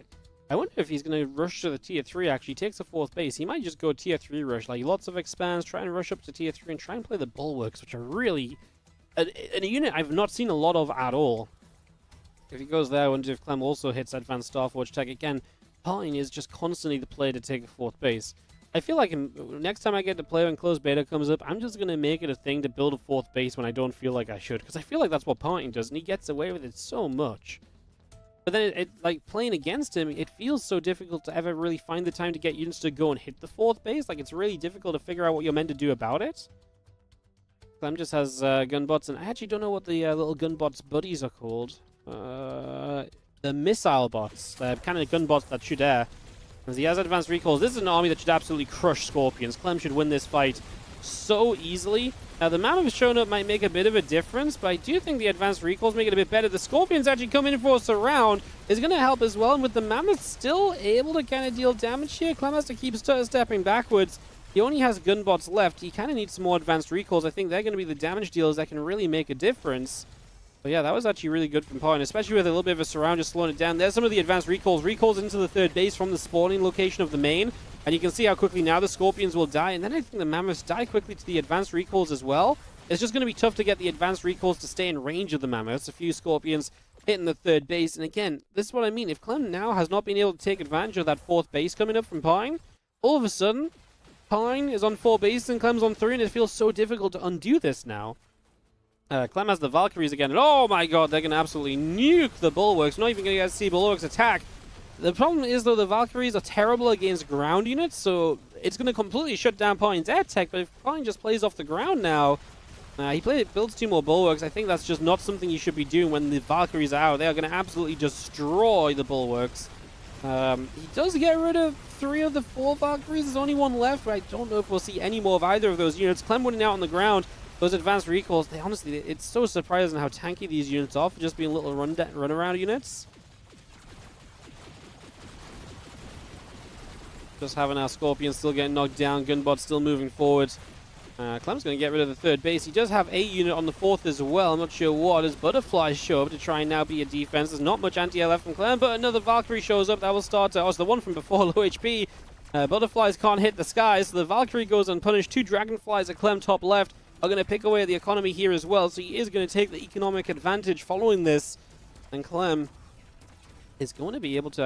wonder if he's going to rush to the tier 3, actually. He takes the 4th base. He might just go tier 3 rush. Like, lots of expands, try and rush up to tier 3 and try and play the bulwarks, which are really a unit I've not seen a lot of at all. If he goes there, I wonder if Clem also hits advanced Starforge tech. Again, Parting is just constantly the player to take a 4th base. I feel like next time I get to play when closed beta comes up, I'm just going to make it a thing to build a 4th base when I don't feel like I should. Because I feel like that's what Parting does, and he gets away with it so much. But then like playing against him, it feels so difficult to ever really find the time to get units to go and hit the 4th base. Like, it's really difficult to figure out what you're meant to do about it. Clem just has gunbots, and I actually don't know what the little gunbots buddies are called. The missile bots. They're kind of gunbots that shoot air. As he has advanced recalls, this is an army that should absolutely crush Scorpions. Clem should win this fight so easily. Now, the Mammoth showing up might make a bit of a difference, but I do think the advanced recalls make it a bit better. The Scorpions actually come in for a surround is going to help as well, and with the Mammoth still able to kind of deal damage here, Clem has to keep stepping backwards. He only has gunbots left. He kind of needs some more advanced recalls. I think they're going to be the damage dealers that can really make a difference. But yeah, that was actually really good from Point, especially with a little bit of a surround, just slowing it down. There's some of the advanced recalls. Recalls into the 3rd base from the spawning location of the main. And you can see how quickly now the Scorpions will die. And then I think the Mammoths die quickly to the advanced recalls as well. It's just going to be tough to get the advanced recalls to stay in range of the Mammoths. A few Scorpions hitting the 3rd base. And again, this is what I mean. If Clem now has not been able to take advantage of that 4th base coming up from Pine, all of a sudden, Pine is on 4 bases and Clem's on 3, and it feels so difficult to undo this now. Clem has the Valkyries again, and oh my god, they're going to absolutely nuke the Bulwarks. Not even going to get to see Bulwarks attack. The problem is, though, the Valkyries are terrible against ground units, so it's going to completely shut down Pine's air tech, but if Pine just plays off the ground now, he builds 2 more Bulwarks. I think that's just not something you should be doing when the Valkyries are out. They are going to absolutely destroy the Bulwarks. He does get rid of 3 of the 4 Valkyries. There's only 1 left, but I don't know if we'll see any more of either of those units. Clem winning out on the ground. Those advanced recalls, they honestly, it's so surprising how tanky these units are for just being little run-around units. Just having our Scorpions still getting knocked down, Gunbot still moving forward. Clem's going to get rid of the 3rd base. He does have a unit on the 4th as well. I'm not sure what. As Butterflies show up to try and now be a defense. There's not much anti-air left from Clem, but another Valkyrie shows up. That will start. Oh, it's the one from before, low HP. Butterflies can't hit the sky, so the Valkyrie goes unpunished. 2 Dragonflies at Clem top left are going to pick away at the economy here as well, so he is going to take the economic advantage following this. And Clem is going to be able to,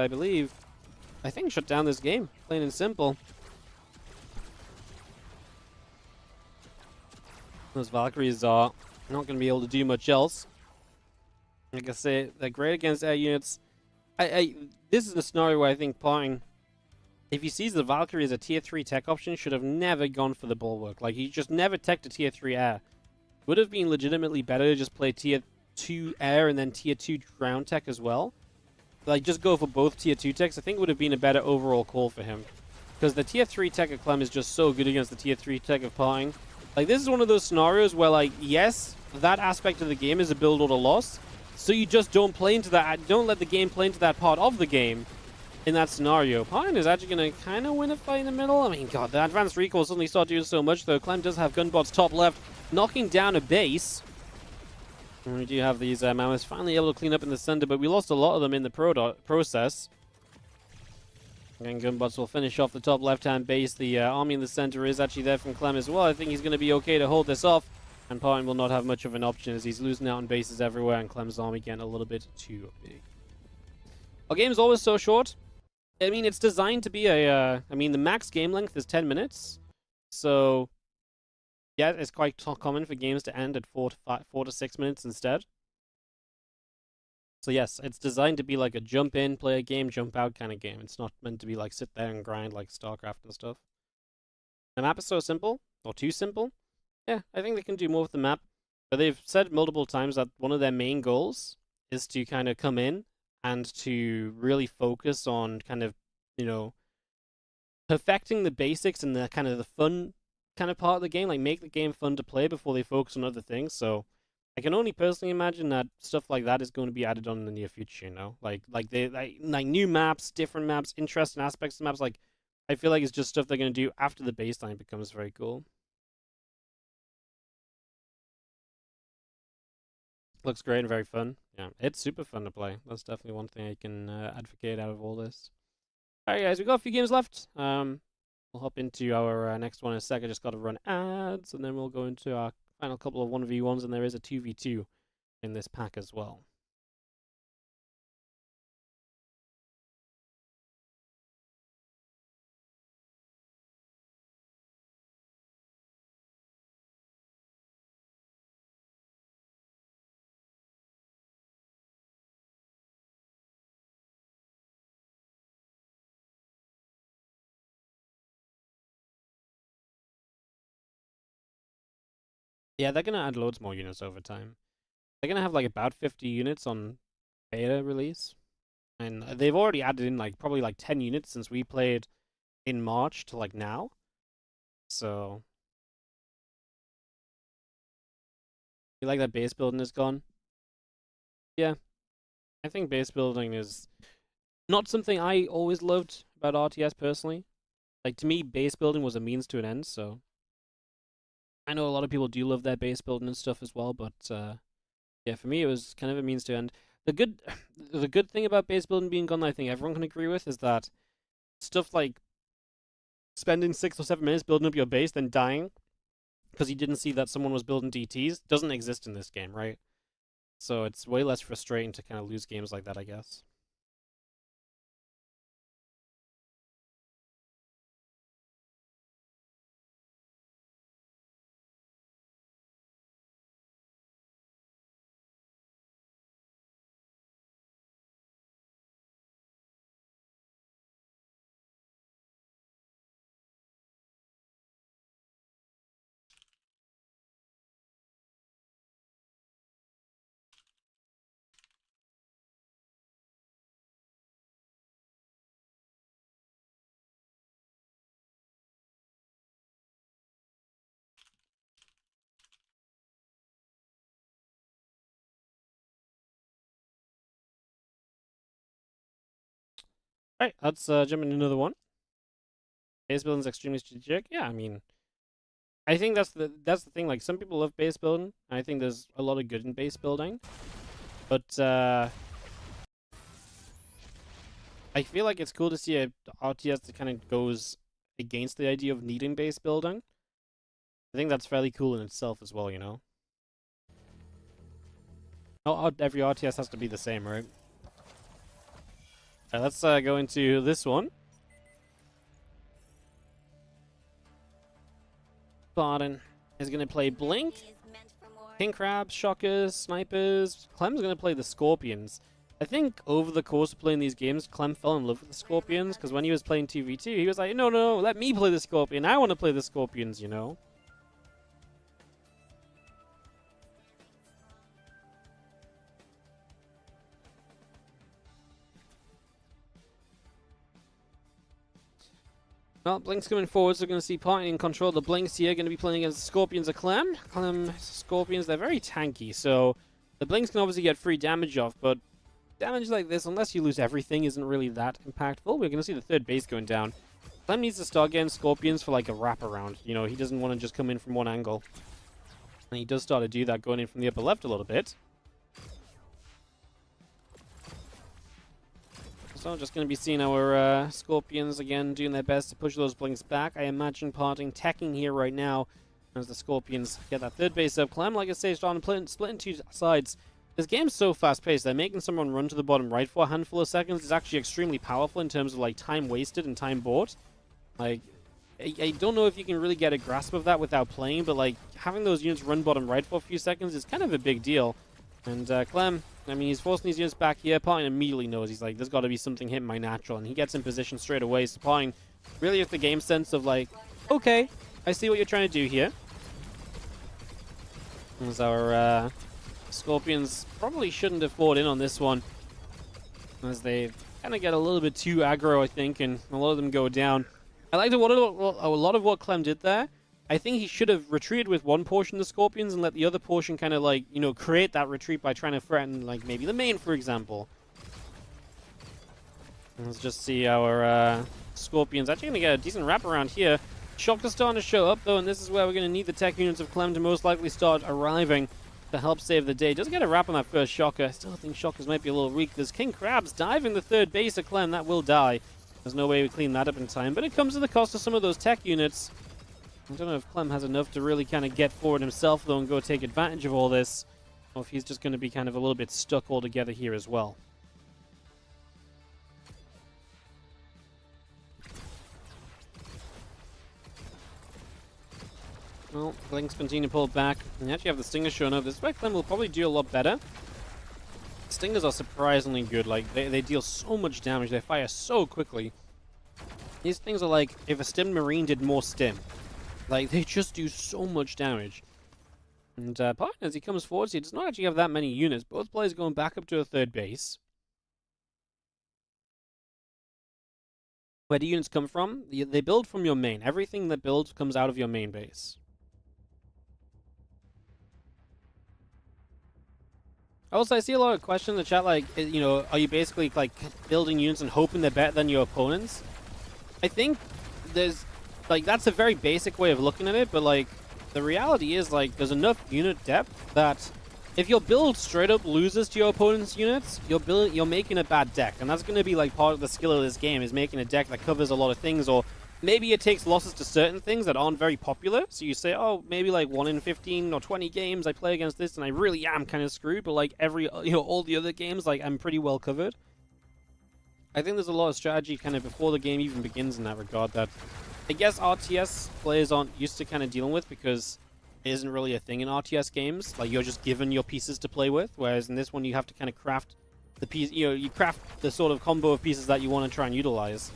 I think, shut down this game, plain and simple. Those Valkyries are not going to be able to do much else. Like I say, they're great against air units. This is a scenario where I think Pine, if he sees the Valkyrie as a tier 3 tech option, should have never gone for the Bulwark. Like, he just never teched a tier 3 air. Would have been legitimately better to just play tier 2 air and then tier 2 ground tech as well. Like, just go for both tier 2 techs. I think would have been a better overall call for him. Because the tier 3 tech of Clem is just so good against the tier 3 tech of Pine. Like, this is one of those scenarios where, like, yes, that aspect of the game is a build order loss. So you just don't play into that, don't let the game play into that part of the game in that scenario. Pine is actually going to kind of win a fight in the middle. I mean, god, the advanced recall suddenly start doing so much, though. Clem does have gunbots top left, knocking down a base. And we do have these Mammoths finally able to clean up in the center, but we lost a lot of them in the process. And gunbots will finish off the top left-hand base. The army in the center is actually there from Clem as well. I think he's going to be okay to hold this off. And Pine will not have much of an option as he's losing out on bases everywhere, and Clem's army getting a little bit too big. Our game's always so short. I mean, it's designed to be a... I mean, the max game length is 10 minutes. So, yeah, it's quite common for games to end at 4 to 6 minutes instead. So yes, it's designed to be like a jump in, play a game, jump out kind of game. It's not meant to be like sit there and grind like StarCraft and stuff. The map is so simple, or too simple. Yeah, I think they can do more with the map. But they've said multiple times that one of their main goals is to kind of come in and to really focus on kind of, you know, perfecting the basics and the kind of the fun kind of part of the game. Like, make the game fun to play before they focus on other things. So I can only personally imagine that stuff like that is going to be added on in the near future, you know? Like new maps, different maps, interesting aspects of maps. Like, I feel like it's just stuff they're going to do after the baseline becomes very cool. Looks great and very fun. Yeah, it's super fun to play. That's definitely one thing I can advocate out of all this. Alright guys, we've got a few games left. We'll hop into our next one in a sec. I just got to run ads, and then we'll go into our final couple of 1v1s, and there is a 2v2 in this pack as well. Yeah, they're gonna add loads more units over time. They're gonna have like about 50 units on beta release. And they've already added in like probably like 10 units since we played in March to like now. So you like that base building is gone? Yeah, I think base building is not something I always loved about RTS personally. Like to me, base building was a means to an end, so I know a lot of people do love their base building and stuff as well, but yeah, for me it was kind of a means to end. The good the good thing about base building being gone that I think everyone can agree with is that stuff like spending 6 or 7 minutes building up your base, then dying because you didn't see that someone was building DTs doesn't exist in this game, right? So it's way less frustrating to kind of lose games like that, I guess. All right, let's jump into another one. Base building is extremely strategic. Yeah, I mean, I think that's the thing. Like some people love base building. I think there's a lot of good in base building, but I feel like it's cool to see a RTS that kind of goes against the idea of needing base building. I think that's fairly cool in itself as well, you know? Not every RTS has to be the same, right? Alright, let's go into this one. Barden is going to play Blink, King Crabs, Shockers, Snipers. Clem's going to play the Scorpions. I think over the course of playing these games, Clem fell in love with the Scorpions, because when he was playing 2v2, he was like, no, no, let me play the Scorpion. I want to play the Scorpions, you know? Well, Blink's coming forward, so we're going to see Party in control of the Blinks here. Going to be playing against the Scorpions of Clem. Clem Scorpions, they're very tanky, so the Blinks can obviously get free damage off, but damage like this, unless you lose everything, isn't really that impactful. We're going to see the third base going down. Clem needs to start getting Scorpions for like a wraparound. You know, he doesn't want to just come in from one angle. And he does start to do that going in from the upper left a little bit. So just going to be seeing our Scorpions again doing their best to push those Blinks back. I imagine parting teching here right now as the Scorpions get that third base up. Clem, like I say, starting to split into two sides. This game's so fast-paced that making someone run to the bottom right for a handful of seconds is actually extremely powerful in terms of like time wasted and time bought. Like, I don't know if you can really get a grasp of that without playing, but like having those units run bottom right for a few seconds is kind of a big deal. And Clem, I mean, he's forcing these units back here. Pine immediately knows. He's like, there's got to be something hitting my natural. And he gets in position straight away. So Pine really has the game sense of like, okay, I see what you're trying to do here. As our Scorpions probably shouldn't have fought in on this one. As they kind of get a little bit too aggro, I think, and a lot of them go down. I liked a lot of what Clem did there. I think he should have retreated with one portion of the Scorpions and let the other portion kind of like, you know, create that retreat by trying to threaten, like, maybe the main, for example. Let's just see our Scorpions actually going to get a decent wraparound here. Shocker's starting to show up, though, and this is where we're going to need the tech units of Clem to most likely start arriving to help save the day. Doesn't get a wrap on that first Shocker. I still think Shockers might be a little weak. There's King Crabs diving the third base of Clem. That will die. There's no way we clean that up in time, but it comes at the cost of some of those tech units. I don't know if Clem has enough to really kind of get forward himself, though, and go take advantage of all this, or if he's just going to be kind of a little bit stuck altogether here as well. Well, Blink's continue to pull back, and you actually have the Stingers showing up. This is where Clem will probably do a lot better. Stingers are surprisingly good. Like, they deal so much damage. They fire so quickly. These things are like if a Stim Marine did more Stim. Like, they just do so much damage. And Pine, as he comes forwards, he does not actually have that many units. Both players going back up to a third base. Where do units come from? They build from your main. Everything that builds comes out of your main base. Also, I see a lot of questions in the chat, like, you know, are you basically, like, building units and hoping they're better than your opponents? I think there's, like, that's a very basic way of looking at it, but, like, the reality is, like, there's enough unit depth that if your build straight up loses to your opponent's units, you're making a bad deck, and that's going to be, like, part of the skill of this game, is making a deck that covers a lot of things, or maybe it takes losses to certain things that aren't very popular, so you say, oh, maybe like 1 in 15 or 20 games I play against this and I really am kind of screwed, but like all the other games, like I'm pretty well covered. I think there's a lot of strategy kind of before the game even begins in that regard that I guess RTS players aren't used to kind of dealing with because it isn't really a thing in RTS games. Like you're just given your pieces to play with, whereas in this one you have to kind of craft the piece, you craft the sort of combo of pieces that you want to try and utilize.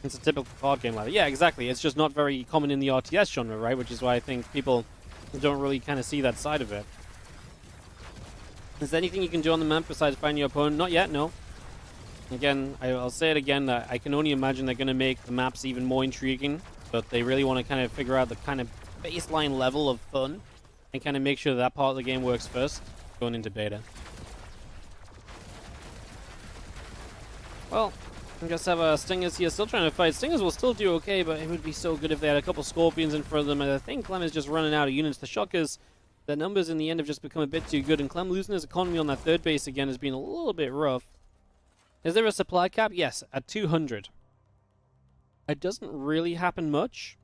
It's a typical card game like that. Yeah, exactly. It's just not very common in the RTS genre, right? Which is why I think people don't really kind of see that side of it. Is there anything you can do on the map besides finding your opponent? Not yet, no. Again, I'll say it again, that I can only imagine they're going to make the maps even more intriguing, but they really want to kind of figure out the kind of baseline level of fun and kind of make sure that part of the game works first, going into beta. Well, I guess have Stingers here still trying to fight. Stingers will still do okay, but it would be so good if they had a couple Scorpions in front of them. And I think Clem is just running out of units. The Shockers, their numbers in the end have just become a bit too good. And Clem losing his economy on that third base again has been a little bit rough. Is there a supply cap? Yes, at 200. It doesn't really happen much.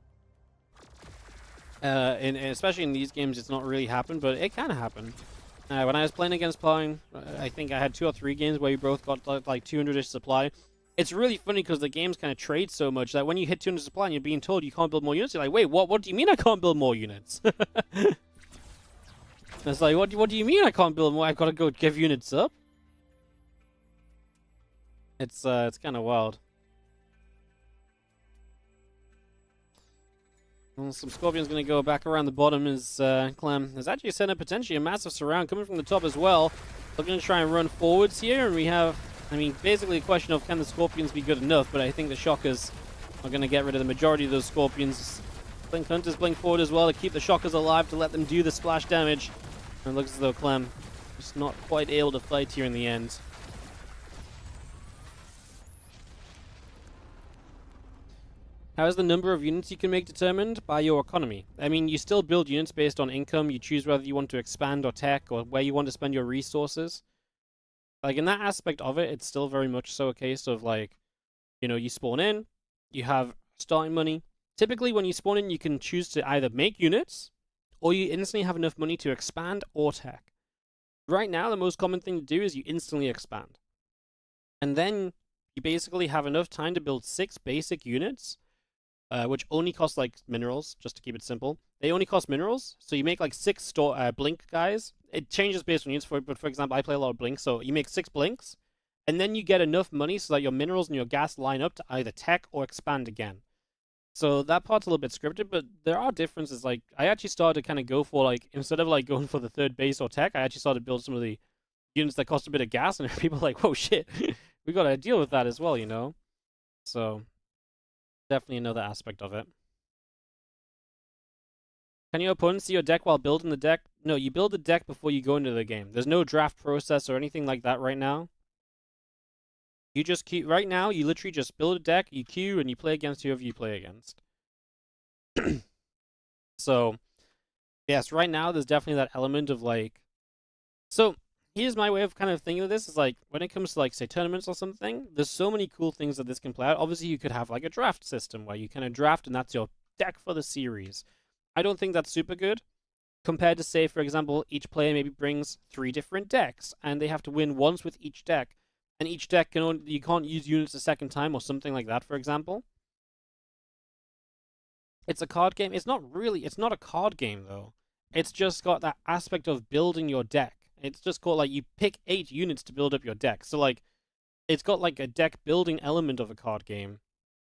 Especially in these games, it's not really happened, but it can happen. When I was playing against Pine, I think I had 2 or 3 games where we both got like 200-ish supply. It's really funny because the games kind of trade so much that when you hit 200 supply and you're being told you can't build more units, you're like, wait, what do you mean I can't build more units? It's like, what do you mean I can't build more? I've got to go give units up? It's kind of wild. Well, some Scorpions going to go back around the bottom as Clem. There's actually set up potentially a massive surround coming from the top as well. They're going to try and run forwards here, and we have, I mean, basically a question of can the Scorpions be good enough, but I think the Shockers are going to get rid of the majority of those Scorpions. Blink Hunters blink forward as well to keep the Shockers alive, to let them do the splash damage. And it looks as though Clem just not quite able to fight here in the end. How is the number of units you can make determined? By your economy. I mean, you still build units based on income. You choose whether you want to expand or tech or where you want to spend your resources. Like, in that aspect of it, it's still very much so a case of, like, you know, you spawn in, you have starting money. Typically, when you spawn in, you can choose to either make units or you instantly have enough money to expand or tech. Right now, the most common thing to do is you instantly expand. And then you basically have enough time to build 6 basic units, which only cost, like, minerals, just to keep it simple. They only cost minerals, so you make, like, 6 blink guys. It changes based on units, but for example, I play a lot of blinks, so you make 6 blinks, and then you get enough money so that your minerals and your gas line up to either tech or expand again. So that part's a little bit scripted, but there are differences. Like, I actually started to kind of go for, like, instead of, like, going for the third base or tech, I actually started to build some of the units that cost a bit of gas, and people are like, whoa, shit, we gotta deal with that as well, you know? So, definitely another aspect of it. Can your opponent see your deck while building the deck? No, you build the deck before you go into the game. There's no draft process or anything like that right now. You just queue. Right now, you literally just build a deck, you queue, and you play against whoever you play against. So, yes, right now, there's definitely that element of, like... So, here's my way of kind of thinking of this, is like, when it comes to, like, say, tournaments or something, there's so many cool things that this can play out. Obviously, you could have, like, a draft system where you kind of draft, and that's your deck for the series. I don't think that's super good, compared to, say, for example, each player maybe brings 3 different decks, and they have to win once with each deck, and each deck can only, you can't use units a second time, or something like that, for example. It's a card game. It's not a card game, though. It's just got that aspect of building your deck. It's just called, like, you pick 8 units to build up your deck. So, like, it's got, like, a deck building element of a card game.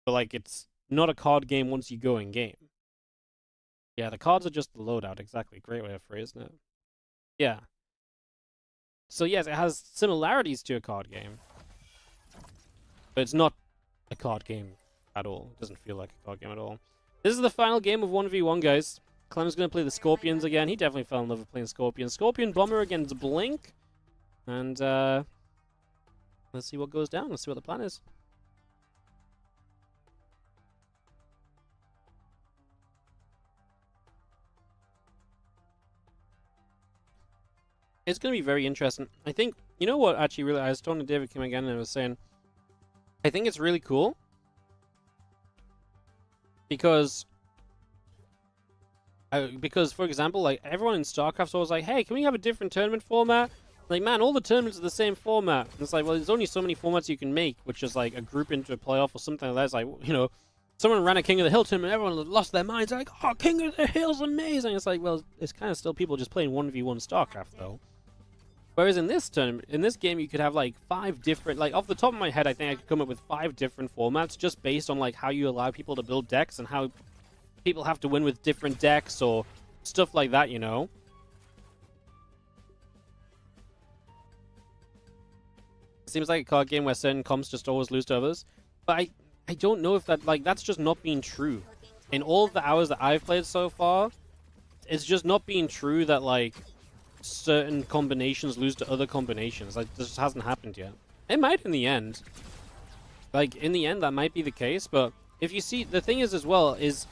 But, like, it's not a card game once you go in game. Yeah, the cards are just the loadout. Exactly. Great way of phrasing it. Yeah. So yes, it has similarities to a card game. But it's not a card game at all. It doesn't feel like a card game at all. This is the final game of 1v1, guys. Clem's going to play the Scorpions again. He definitely fell in love with playing Scorpions. Scorpion Bomber against Blink. And let's see what goes down. Let's see what the plan is. It's going to be very interesting. I think, you know what, actually, really, I was talking to David Kim again, and I was saying, I think it's really cool. Because, for example, like, everyone in StarCraft's always like, hey, can we have a different tournament format? Like, man, all the tournaments are the same format. And it's like, well, there's only so many formats you can make, which is like a group into a playoff or something like that. It's like, you know, someone ran a King of the Hill tournament, everyone lost their minds. They're like, oh, King of the Hill's amazing. It's like, well, it's kind of still people just playing 1v1 StarCraft, though. Whereas in this tournament, in this game, you could have like 5 different, like off the top of my head, I think I could come up with 5 different formats just based on like how you allow people to build decks and how people have to win with different decks or stuff like that, you know. Seems like a card game where certain comps just always lose to others, but I don't know if that, like, that's just not being true. In all of the hours that I've played so far, it's just not being true that like certain combinations lose to other combinations. Like, this just hasn't happened yet. It might in the end. Like, in the end, that might be the case, but if you see, the thing is as well, is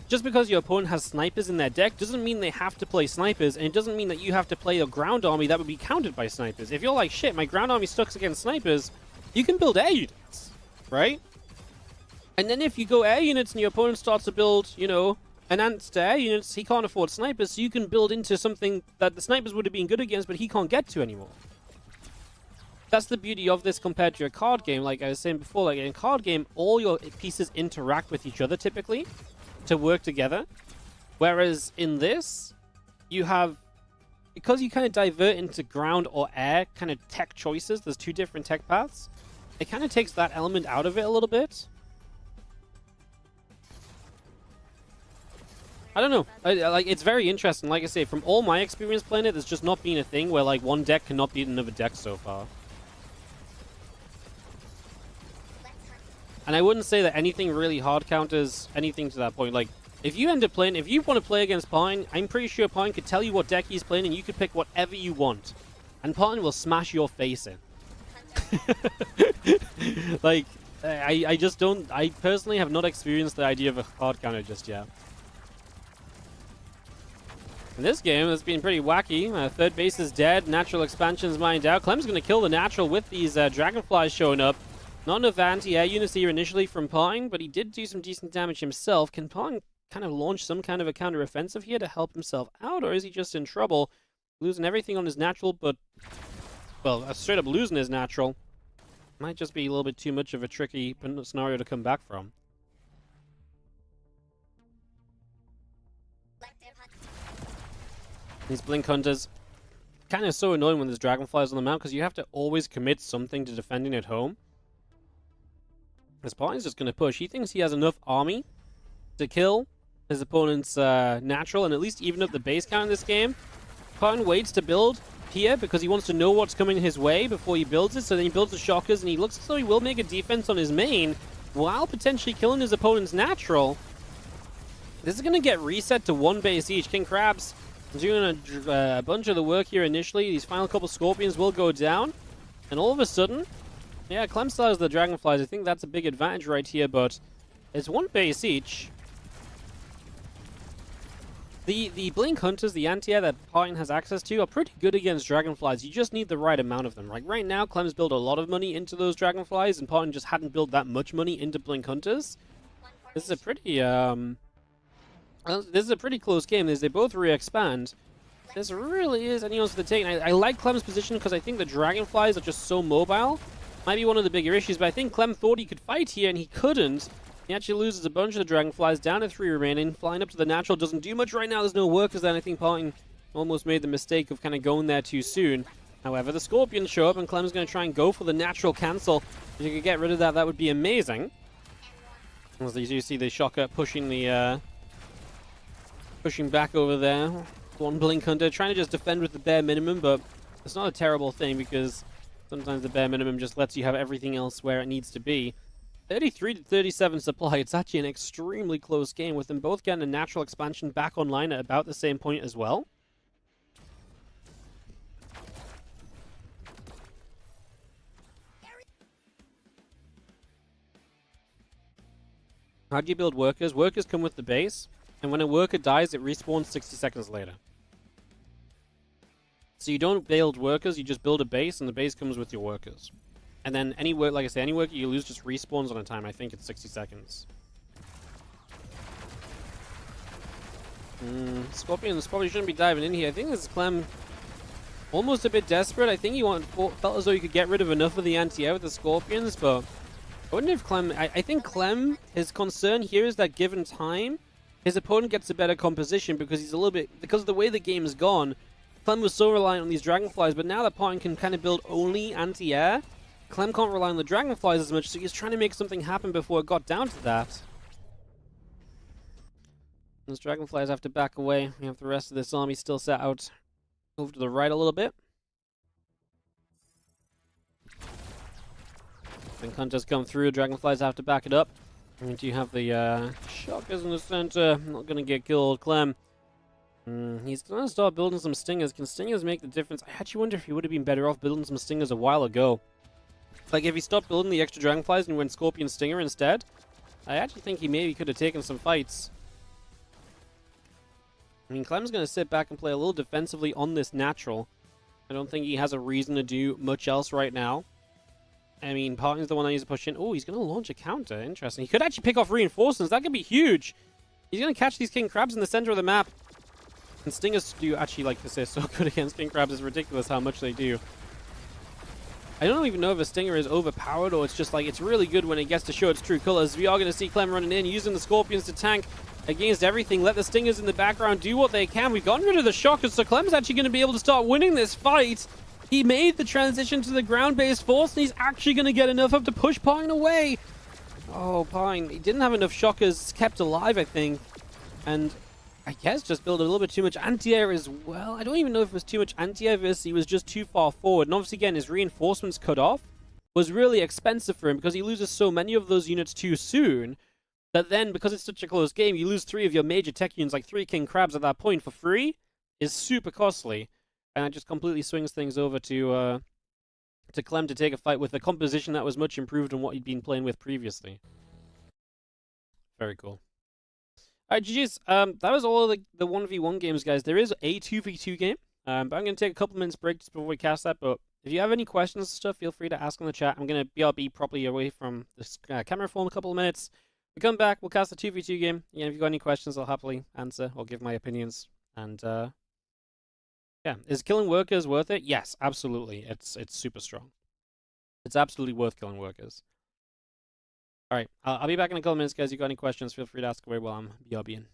just because your opponent has snipers in their deck doesn't mean they have to play snipers, and it doesn't mean that you have to play a ground army that would be countered by snipers. If you're like, shit, my ground army stuck against snipers, you can build air units, right? And then if you go air units and your opponent starts to build, you know, enhanced air units, he can't afford snipers, so you can build into something that the snipers would have been good against, but he can't get to anymore. That's the beauty of this compared to a card game. Like I was saying before, like in a card game, all your pieces interact with each other typically to work together. Whereas in this, you have, because you kind of divert into ground or air kind of tech choices, there's 2 different tech paths, it kind of takes that element out of it a little bit. I don't know. Like, it's very interesting. Like I say, from all my experience playing it, there's just not been a thing where like one deck cannot beat another deck so far. And I wouldn't say that anything really hard counters anything to that point. Like, if you end up playing, if you want to play against Pine, I'm pretty sure Pine could tell you what deck he's playing and you could pick whatever you want. And Pine will smash your face in. Like, I just don't, I personally have not experienced the idea of a hard counter just yet. In this game, it's been pretty wacky. Third base is dead. Natural expansion's mined out. Clem's going to kill the natural with these dragonflies showing up. Not enough anti-air units here initially from Pine, but he did do some decent damage himself. Can Pine kind of launch some kind of a counter-offensive here to help himself out, or is he just in trouble? Losing everything on his natural, but, well, straight up losing his natural. Might just be a little bit too much of a tricky scenario to come back from. These Blink Hunters, kind of so annoying when there's Dragonflies on the map, because you have to always commit something to defending at home. This Pine's just going to push. He thinks he has enough army to kill his opponent's natural, and at least even up the base count in this game. Pine waits to build here, because he wants to know what's coming his way before he builds it, so then he builds the Shockers, and he looks as though he will make a defense on his main, while potentially killing his opponent's natural. This is going to get reset to 1 base each. King Crab's doing a bunch of the work here initially. These final couple Scorpions will go down. And all of a sudden, yeah, Clem still has the Dragonflies. I think that's a big advantage right here, but it's 1 base each. The Blink Hunters, the anti-air that Pine has access to, are pretty good against Dragonflies. You just need the right amount of them. Like right now, Clem's built a lot of money into those Dragonflies, and Pine just hadn't built that much money into Blink Hunters. This is a pretty, this is a pretty close game. As they both re-expand, this really is anyone's for the taking. I like Clem's position because I think the Dragonflies are just so mobile. Might be one of the bigger issues, but I think Clem thought he could fight here, and he couldn't. He actually loses a bunch of the Dragonflies, down to 3 remaining. Flying up to the natural doesn't do much right now. There's no workers there, and I think Pine almost made the mistake of kind of going there too soon. However, the Scorpions show up, and Clem's going to try and go for the natural cancel. If you could get rid of that, that would be amazing. As you see the Shocker pushing the pushing back over there. One Blink Hunter trying to just defend with the bare minimum, but it's not a terrible thing because sometimes the bare minimum just lets you have everything else where it needs to be. 33 to 37 supply. It's actually an extremely close game with them both getting a natural expansion back online at about the same point as well. How do you build workers? Workers come with the base, and when a worker dies, it respawns 60 seconds later. So you don't build workers, you just build a base, and the base comes with your workers. And then any work, like I say, any worker you lose just respawns on a time. I think it's 60 seconds. Scorpions probably shouldn't be diving in here. I think this is Clem almost a bit desperate. I think he felt as though he could get rid of enough of the anti-air with the Scorpions, but I wonder if Clem... I think Clem, his concern here is that given time, his opponent gets a better composition because he's a little bit... Because of the way the game's gone, Clem was so reliant on these Dragonflies, but now that Parton can kind of build only anti-air, Clem can't rely on the Dragonflies as much, so he's trying to make something happen before it got down to that. Those Dragonflies have to back away. We have the rest of this army still set out over to the right a little bit. When Hunters come through, Dragonflies have to back it up. And do you have the Shockers in the center? Not going to get killed. Clem. He's going to start building some Stingers. Can Stingers make the difference? I actually wonder if he would have been better off building some Stingers a while ago. Like, if he stopped building the extra Dragonflies and went Scorpion Stinger instead, I actually think he maybe could have taken some fights. I mean, Clem's going to sit back and play a little defensively on this natural. I don't think he has a reason to do much else right now. I mean, Parton's the one that needs to push in. Oh, he's going to launch a counter. Interesting. He could actually pick off reinforcements. That could be huge. He's going to catch these King Crabs in the center of the map. And Stingers do actually, like to say, so good against King Crabs. It's ridiculous how much they do. I don't even know if a Stinger is overpowered or it's just like it's really good when it gets to show its true colors. We are going to see Clem running in, using the Scorpions to tank against everything. Let the Stingers in the background do what they can. We've gotten rid of the Shockers, so Clem's actually going to be able to start winning this fight. He made the transition to the ground-based force, and he's actually going to get enough up to push Pine away. Oh, Pine. He didn't have enough Shockers kept alive, I think. And I guess just build a little bit too much anti-air as well. I don't even know if it was too much anti-air versus he was just too far forward. And obviously, again, his reinforcements cut off was really expensive for him because he loses so many of those units too soon that then, because it's such a close game, you lose 3 of your major tech units, like 3 King Crabs at that point for free, is super costly. And it just completely swings things over to Clem to take a fight with a composition that was much improved on what he'd been playing with previously. Very cool. Alright, GG's. That was all of the 1v1 games, guys. There is a 2v2 game, but I'm going to take a couple minutes break just before we cast that. But if you have any questions and stuff, feel free to ask in the chat. I'm going to BRB properly away from this camera for a couple of minutes. We come back, we'll cast a 2v2 game. Yeah, if you've got any questions, I'll happily answer or give my opinions. And, yeah, is killing workers worth it? Yes, absolutely. It's super strong. It's absolutely worth killing workers. Alright, I'll be back in a couple of minutes, guys. If you've got any questions, feel free to ask away while I'm BRBing.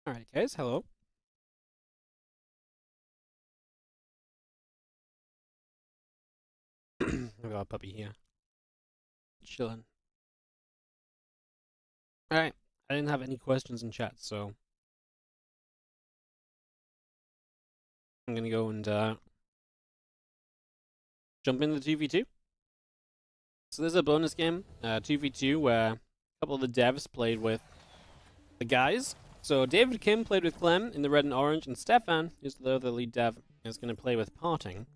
Alright, guys, hello. I've got a puppy here. Chilling. Alright, I didn't have any questions in chat, so I'm gonna go and jump into the 2v2. So there's a bonus game, 2v2, where a couple of the devs played with the guys. So David Kim played with Clem in the red and orange, and Stefan, who's the other lead dev, is going to play with Parting.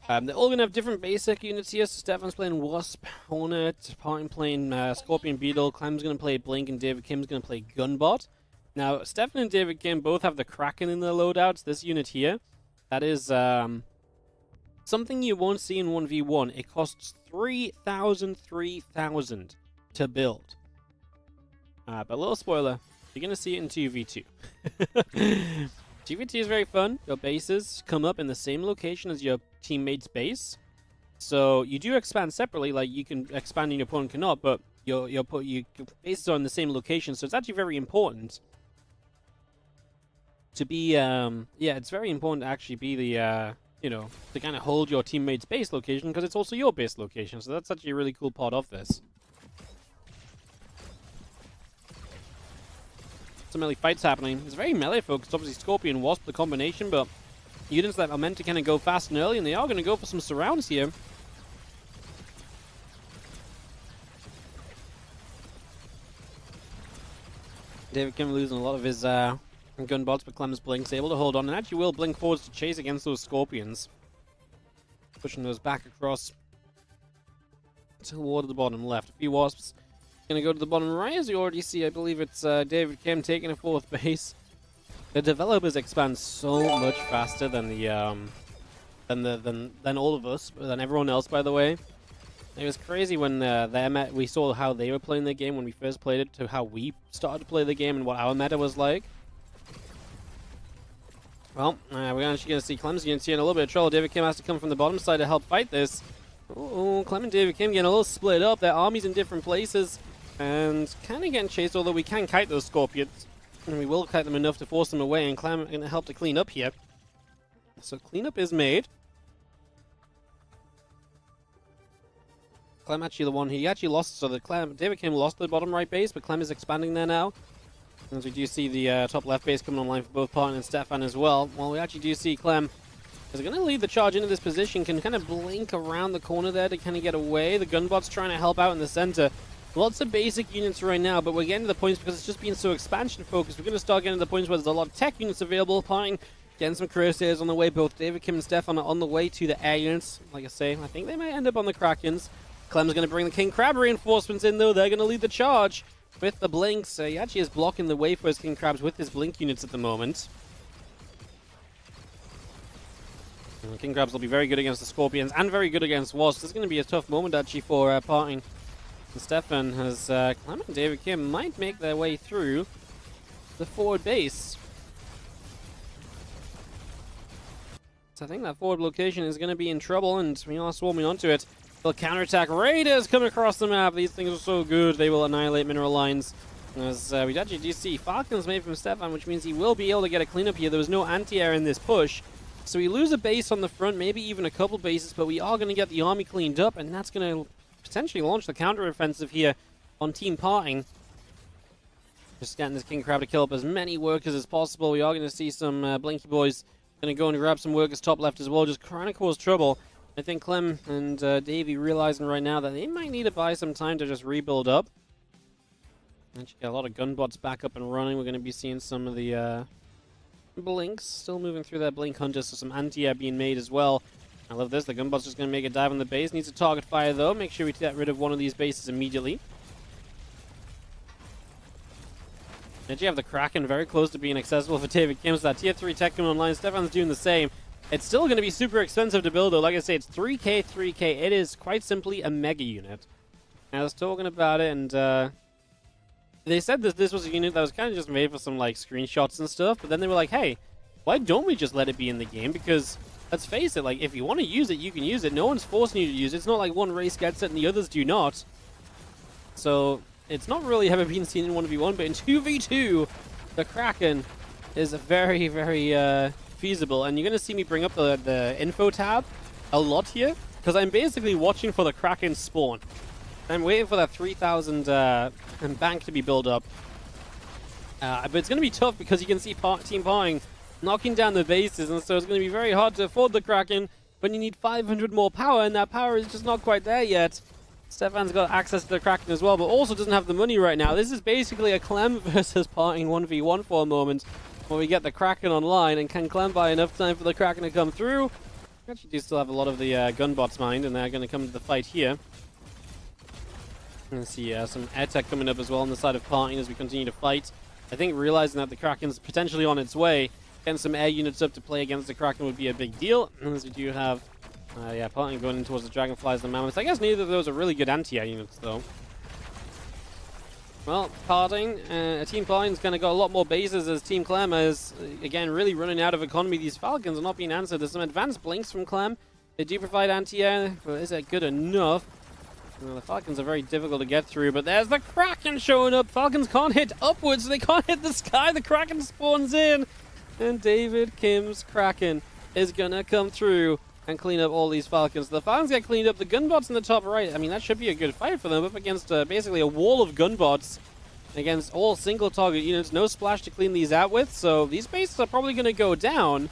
They're all going to have different basic units here. So Stefan's playing Wasp, Hornet, Parting playing Scorpion Beetle, Clem's going to play Blink, and David Kim's going to play Gunbot. Now, Stefan and David Kim both have the Kraken in their loadouts. This unit here, that is something you won't see in 1v1. It costs 3,000 to build. But a little spoiler, you're going to see it in 2v2. 2v2 is very fun. Your bases come up in the same location as your teammate's base. So you do expand separately, like you can expand and your opponent cannot, but your bases are in the same location, so it's actually very important to be, it's very important to actually be the, to kind of hold your teammate's base location, because it's also your base location, so that's actually a really cool part of this. Some melee fights happening. It's very melee focused, obviously Scorpion Wasp the combination, but units that are meant to kind of go fast and early, and they are going to go for some surrounds here. David Kim losing a lot of his gunbots, but Clem's Blink's able to hold on, and actually will blink forwards to chase against those Scorpions. Pushing those back across toward the bottom left. A few Wasps. Gonna go to the bottom right, as you already see. I believe it's David Kim taking a fourth base. The developers expand so much faster than the than all of us, than everyone else. By the way, it was crazy when we saw how they were playing the game when we first played it to how we started to play the game and what our meta was like. Well, we're actually gonna see Clem's units here in a little bit of trouble. David Kim has to come from the bottom side to help fight this. Oh, Clem and David Kim getting a little split up. Their armies in different places. And kind of getting chased, although we can kite those Scorpions. And we will kite them enough to force them away, and Clem going to help to clean up here. So cleanup is made. Clem actually the one, he actually lost, so David Kim lost the bottom right base, but Clem is expanding there now. As we do see the top left base coming online for both Parton and Stefan as well. Well, we actually do see Clem is going to lead the charge into this position, can kind of blink around the corner there to kind of get away. The gunbot's trying to help out in the center. Lots of basic units right now, but we're getting to the points because it's just being so expansion focused. We're going to start getting to the points where there's a lot of tech units available. Parting, getting some Crusades on the way. Both David Kim and Stefan are on the way to the air units. Like I say, I think they might end up on the Krakens. Clem's going to bring the King Crab reinforcements in, though. They're going to lead the charge with the Blinks. He actually is blocking the way for his King Crabs with his Blink units at the moment. And the King Crabs will be very good against the Scorpions and very good against Wasps. This is going to be a tough moment, actually, for Parting. And Stefan has, Clem and David Kim might make their way through the forward base. So I think that forward location is going to be in trouble, and we are swarming onto it. They'll counterattack. Raiders come across the map. These things are so good. They will annihilate mineral lines. As we actually do see Falcons made from Stefan, which means he will be able to get a cleanup here. There was no anti-air in this push. So we lose a base on the front, maybe even a couple bases, but we are going to get the army cleaned up, and that's going to potentially launch the counter-offensive here on Team Parting. Just getting this King Crab to kill up as many workers as possible. We are going to see some Blinky Boys going to go and grab some workers top left as well, just trying to cause trouble. I think Clem and Davey realizing right now that they might need to buy some time to just rebuild up. Actually got a lot of gunbots back up and running. We're going to be seeing some of the Blinks still moving through that Blink Hunter, so some anti-air being made as well. I love this. The gunbot's just going to make a dive on the base. Needs a target fire, though. Make sure we get rid of one of these bases immediately. Actually have the Kraken very close to being accessible for David Kim. So that tier 3 tech coming online. Stefan's doing the same. It's still going to be super expensive to build, though. Like I say, it's 3k, 3k. It is quite simply a mega unit. I was talking about it, and they said that this was a unit that was kind of just made for some like screenshots and stuff. But then they were like, hey, why don't we just let it be in the game? Because let's face it, like, if you want to use it, you can use it. No one's forcing you to use it. It's not like one race gets it and the others do not. So it's not really ever been seen in 1v1, but in 2v2, the Kraken is very, very feasible. And you're going to see me bring up the info tab a lot here, because I'm basically watching for the Kraken spawn. I'm waiting for that 3,000 bank to be built up. But it's going to be tough because you can see Team Parting knocking down the bases, and so it's going to be very hard to afford the Kraken, but you need 500 more power, and that power is just not quite there yet. Stefan's got access to the Kraken as well, but also doesn't have the money right now. This is basically a Clem versus Parting 1v1 for a moment, where we get the Kraken online, and can Clem buy enough time for the Kraken to come through? Actually do still have a lot of the gunbots mined, and they're going to come to the fight here. Let's see, some air tech coming up as well on the side of Parting as we continue to fight. I think realizing that the Kraken's potentially on its way, getting some air units up to play against the Kraken would be a big deal. As we do have, Parting going in towards the Dragonflies and the Mammoths. I guess neither of those are really good anti-air units, though. Well, Parting, Team Parting's kind of got a lot more bases as Team Clem is, again, really running out of economy. These Falcons are not being answered. There's some advanced blinks from Clem. They do provide anti-air, but is that good enough? Well, the Falcons are very difficult to get through, but there's the Kraken showing up. Falcons can't hit upwards, they can't hit the sky. The Kraken spawns in, and David Kim's Kraken is gonna come through and clean up all these Falcons. The Falcons get cleaned up. The gunbots in the top right, I mean, that should be a good fight for them, up against basically a wall of gunbots against all single target units. No splash to clean these out with, so these bases are probably gonna go down.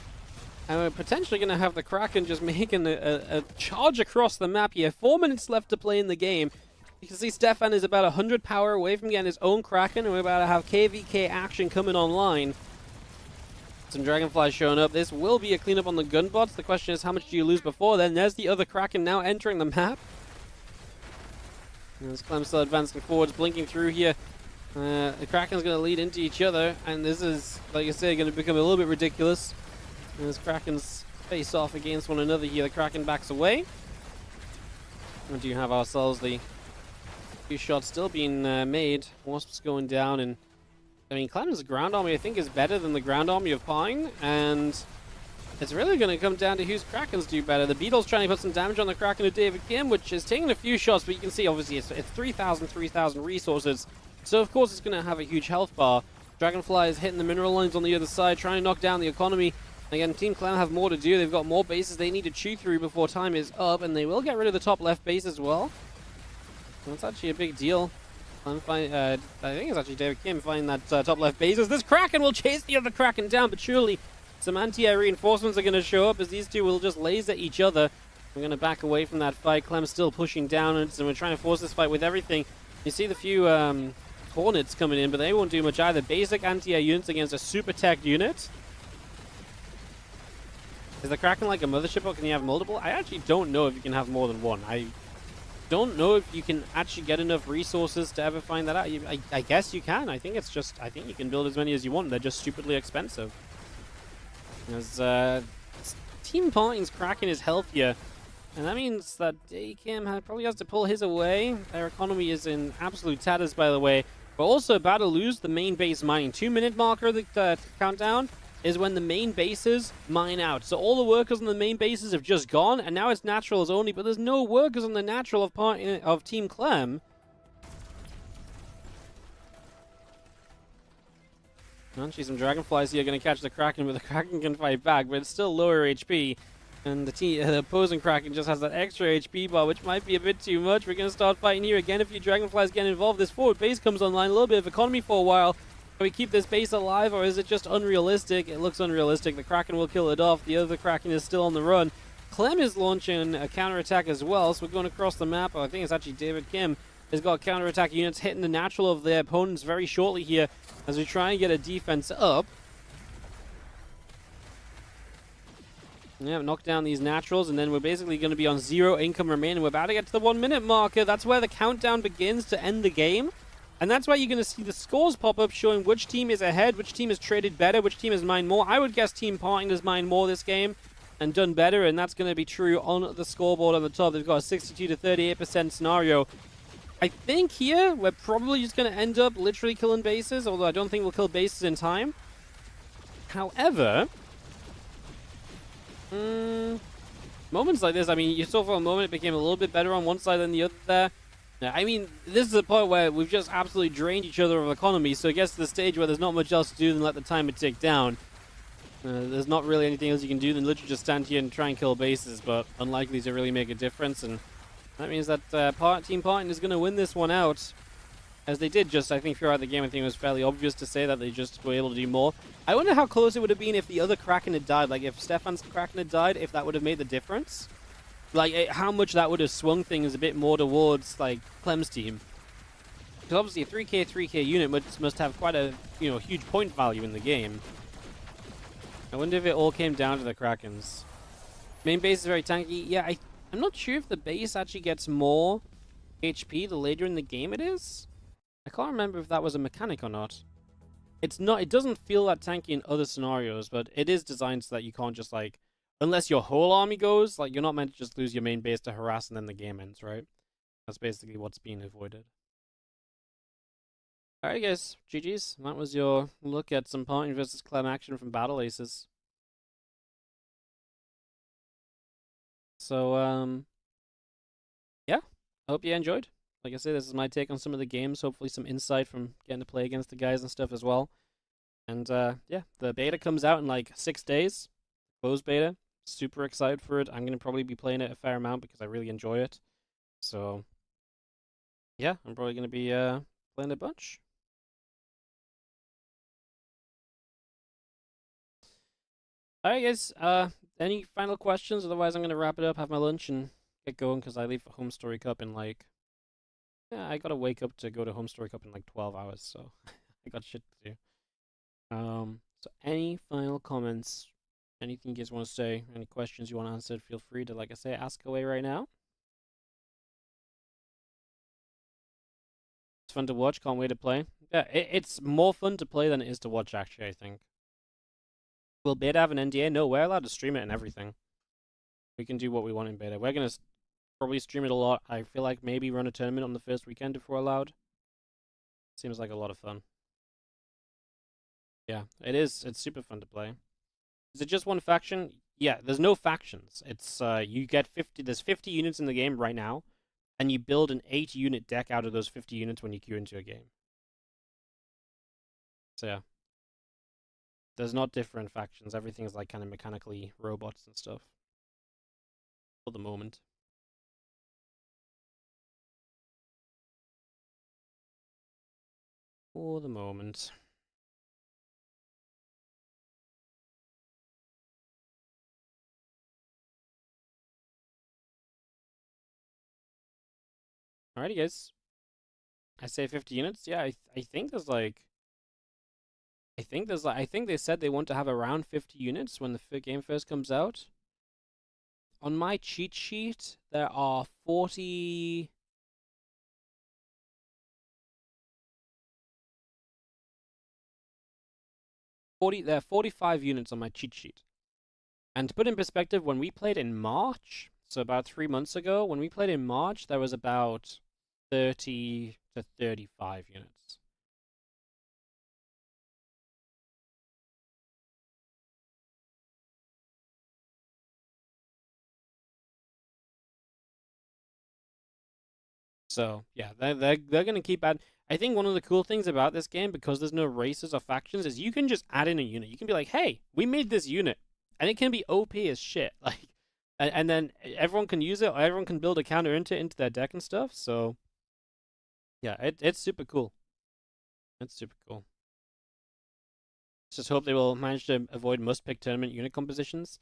And we're potentially going to have the Kraken just making a charge across the map here. 4 minutes left to play in the game. You can see Stefan is about 100 power away from getting his own Kraken, and we're about to have KVK action coming online. Some Dragonflies showing up. This will be a cleanup on the gunbots. The question is, how much do you lose before then? There's the other Kraken now entering the map. And as Clem still advancing forwards, blinking through here. The Kraken's going to lead into each other, and this is, like I say, going to become a little bit ridiculous. As Krakens face off against one another here, the Kraken backs away. We do have ourselves the few shots still being made. Wasps going down, and I mean, Clem's ground army I think is better than the ground army of Pine, and it's really going to come down to whose Krakens do better. The Beetle's trying to put some damage on the Kraken of David Kim, which is taking a few shots, but you can see obviously it's 3,000 resources, so of course it's going to have a huge health bar. Dragonfly is hitting the mineral lines on the other side, trying to knock down the economy. Again, Team Clem have more to do. They've got more bases they need to chew through before time is up, and they will get rid of the top left base as well. That's actually a big deal. I think it's actually David Kim finding that top left base. This Kraken will chase the other Kraken down, but surely some anti-air reinforcements are going to show up as these two will just laser each other. We're going to back away from that fight. Clem's still pushing down, and we're trying to force this fight with everything. You see the few Hornets coming in, but they won't do much either. Basic anti-air units against a super tech unit. Is the Kraken like a mothership, or can you have multiple? I actually don't know if you can have more than one. I don't know if you can actually get enough resources to ever find that out. I guess you can. I think you can build as many as you want. They're just stupidly expensive. As Team Parting's Kraken is healthier, and that means that Daycam probably has to pull his away. Their economy is in absolute tatters, by the way. We're also about to lose the main base mining. 2-minute marker, the countdown, is when the main bases mine out. So all the workers on the main bases have just gone, and now it's naturals only, but there's no workers on the natural of Team Clem. Actually, some Dragonflies here are going to catch the Kraken, but the Kraken can fight back, but it's still lower HP. And the opposing Kraken just has that extra HP bar, which might be a bit too much. We're going to start fighting here again. A few Dragonflies get involved. This forward base comes online, a little bit of economy for a while. Can we keep this base alive, or is it just unrealistic? It looks unrealistic. The Kraken will kill it off. The other Kraken is still on the run. Clem is launching a counterattack as well, so we're going across the map. I think it's actually David Kim has got counterattack units hitting the natural of their opponents very shortly here as we try and get a defense up. Yeah, knock down these naturals, and then we're basically going to be on 0 income remaining. We're about to get to the 1-minute marker. That's where the countdown begins to end the game. And that's why you're going to see the scores pop up showing which team is ahead, which team has traded better, which team has mined more. I would guess Team Parting has mined more this game and done better, and that's going to be true on the scoreboard on the top. They've got a 62 to 38% scenario. I think here we're probably just going to end up literally killing bases, although I don't think we'll kill bases in time. However, moments like this, I mean, you saw for a moment it became a little bit better on one side than the other there. Yeah, I mean, this is a point where we've just absolutely drained each other of economy, so it gets to the stage where there's not much else to do than let the timer tick down. There's not really anything else you can do than literally just stand here and try and kill bases, but unlikely to really make a difference, and that means that Team Parton is going to win this one out. As they did just, I think, throughout the game, I think it was fairly obvious to say that they just were able to do more. I wonder how close it would have been if the other Kraken had died. Like, if Stefan's Kraken had died, if that would have made the difference. Like, how much that would have swung things a bit more towards, like, Clem's team. Because obviously a 3k unit must have quite a, huge point value in the game. I wonder if it all came down to the Krakens. Main base is very tanky. Yeah, I'm not sure if the base actually gets more HP the later in the game it is. I can't remember if that was a mechanic or not. It's not. It doesn't feel that tanky in other scenarios, but it is designed so that you can't just, like, unless your whole army goes, like, you're not meant to just lose your main base to harass and then the game ends, right? That's basically what's being avoided. Alright guys, GG's. That was your look at some Parton versus Clem action from Battle Aces. So, yeah, I hope you enjoyed. Like I said, this is my take on some of the games. Hopefully some insight from getting to play against the guys and stuff as well. And, yeah, the beta comes out in, like, 6 days. Closed beta. Super excited for it. I'm going to probably be playing it a fair amount because I really enjoy it. So, yeah, I'm probably going to be, playing a bunch. Alright, guys. Any final questions? Otherwise, I'm going to wrap it up, have my lunch, and get going because I leave for Home Story Cup in, like, yeah, I gotta wake up to go to Home Story Cup in like 12 hours, so I got shit to do. So any final comments? Anything you guys want to say? Any questions you want answered? Feel free to, like I say, ask away right now. It's fun to watch. Can't wait to play. Yeah, it's more fun to play than it is to watch, actually, I think. Will beta have an NDA? No, we're allowed to stream it and everything. We can do what we want in beta. We're going to probably stream it a lot. I feel like maybe run a tournament on the first weekend if we're allowed. Seems like a lot of fun. Yeah, it is. It's super fun to play. Is it just one faction? Yeah, there's no factions. It's you get 50. There's 50 units in the game right now, and you build an 8-unit deck out of those 50 units when you queue into a game. So yeah, there's not different factions. Everything's like kind of mechanically robots and stuff. For the moment. For the moment. Alrighty, guys. I say 50 units. Yeah, I think there's like. I think they said they want to have around 50 units when the game first comes out. On my cheat sheet, there are 40. There are 45 units on my cheat sheet. And to put in perspective, when we played in March, so about 3 months ago, when we played in March, there was about 30 to 35 units. So, yeah, they're going to keep adding. I think one of the cool things about this game, because there's no races or factions, is you can just add in a unit. You can be like, hey, we made this unit. And it can be OP as shit. Like, and then everyone can use it, or everyone can build a counter into their deck and stuff. So, yeah, it's super cool. It's super cool. Just hope they will manage to avoid must-pick tournament unit compositions.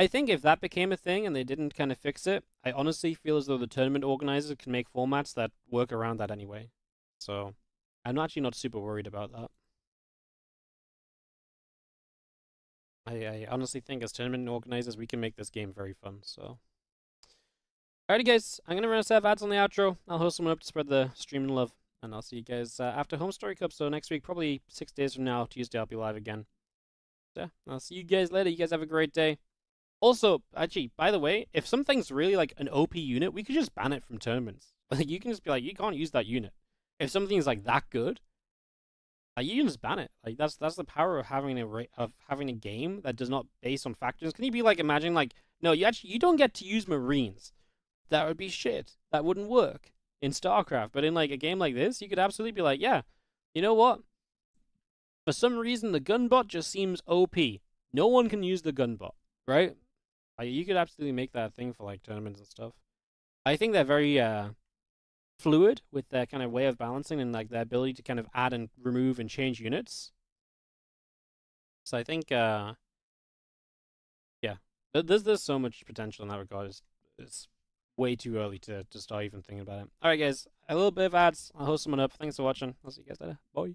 I think if that became a thing and they didn't kind of fix it, I honestly feel as though the tournament organizers can make formats that work around that anyway. So, I'm actually not super worried about that. I honestly think as tournament organizers, we can make this game very fun, so. Alrighty, guys. I'm going to run a set of ads on the outro. I'll host someone up to spread the stream and love. And I'll see you guys after Home Story Cup. So next week, probably 6 days from now, Tuesday, I'll be live again. So, yeah, I'll see you guys later. You guys have a great day. Also, actually, by the way, if something's really like an OP unit, we could just ban it from tournaments. Like, you can just be like, you can't use that unit. If something's like that good, like, you can just ban it. Like, that's the power of having a game that does not base on factions. Can you be like, imagine like, no, you don't get to use Marines. That would be shit. That wouldn't work. in StarCraft, but in like a game like this, you could absolutely be like, yeah, you know what? For some reason, the gunbot just seems OP. No one can use the gunbot, right? Like, you could absolutely make that a thing for like tournaments and stuff. I think they're very fluid with their kind of way of balancing and like their ability to kind of add and remove and change units. So I think, yeah, there's so much potential in that regard. It's way too early to start even thinking about it. All right, guys, a little bit of ads. I'll host someone up. Thanks for watching. I'll see you guys later. Bye.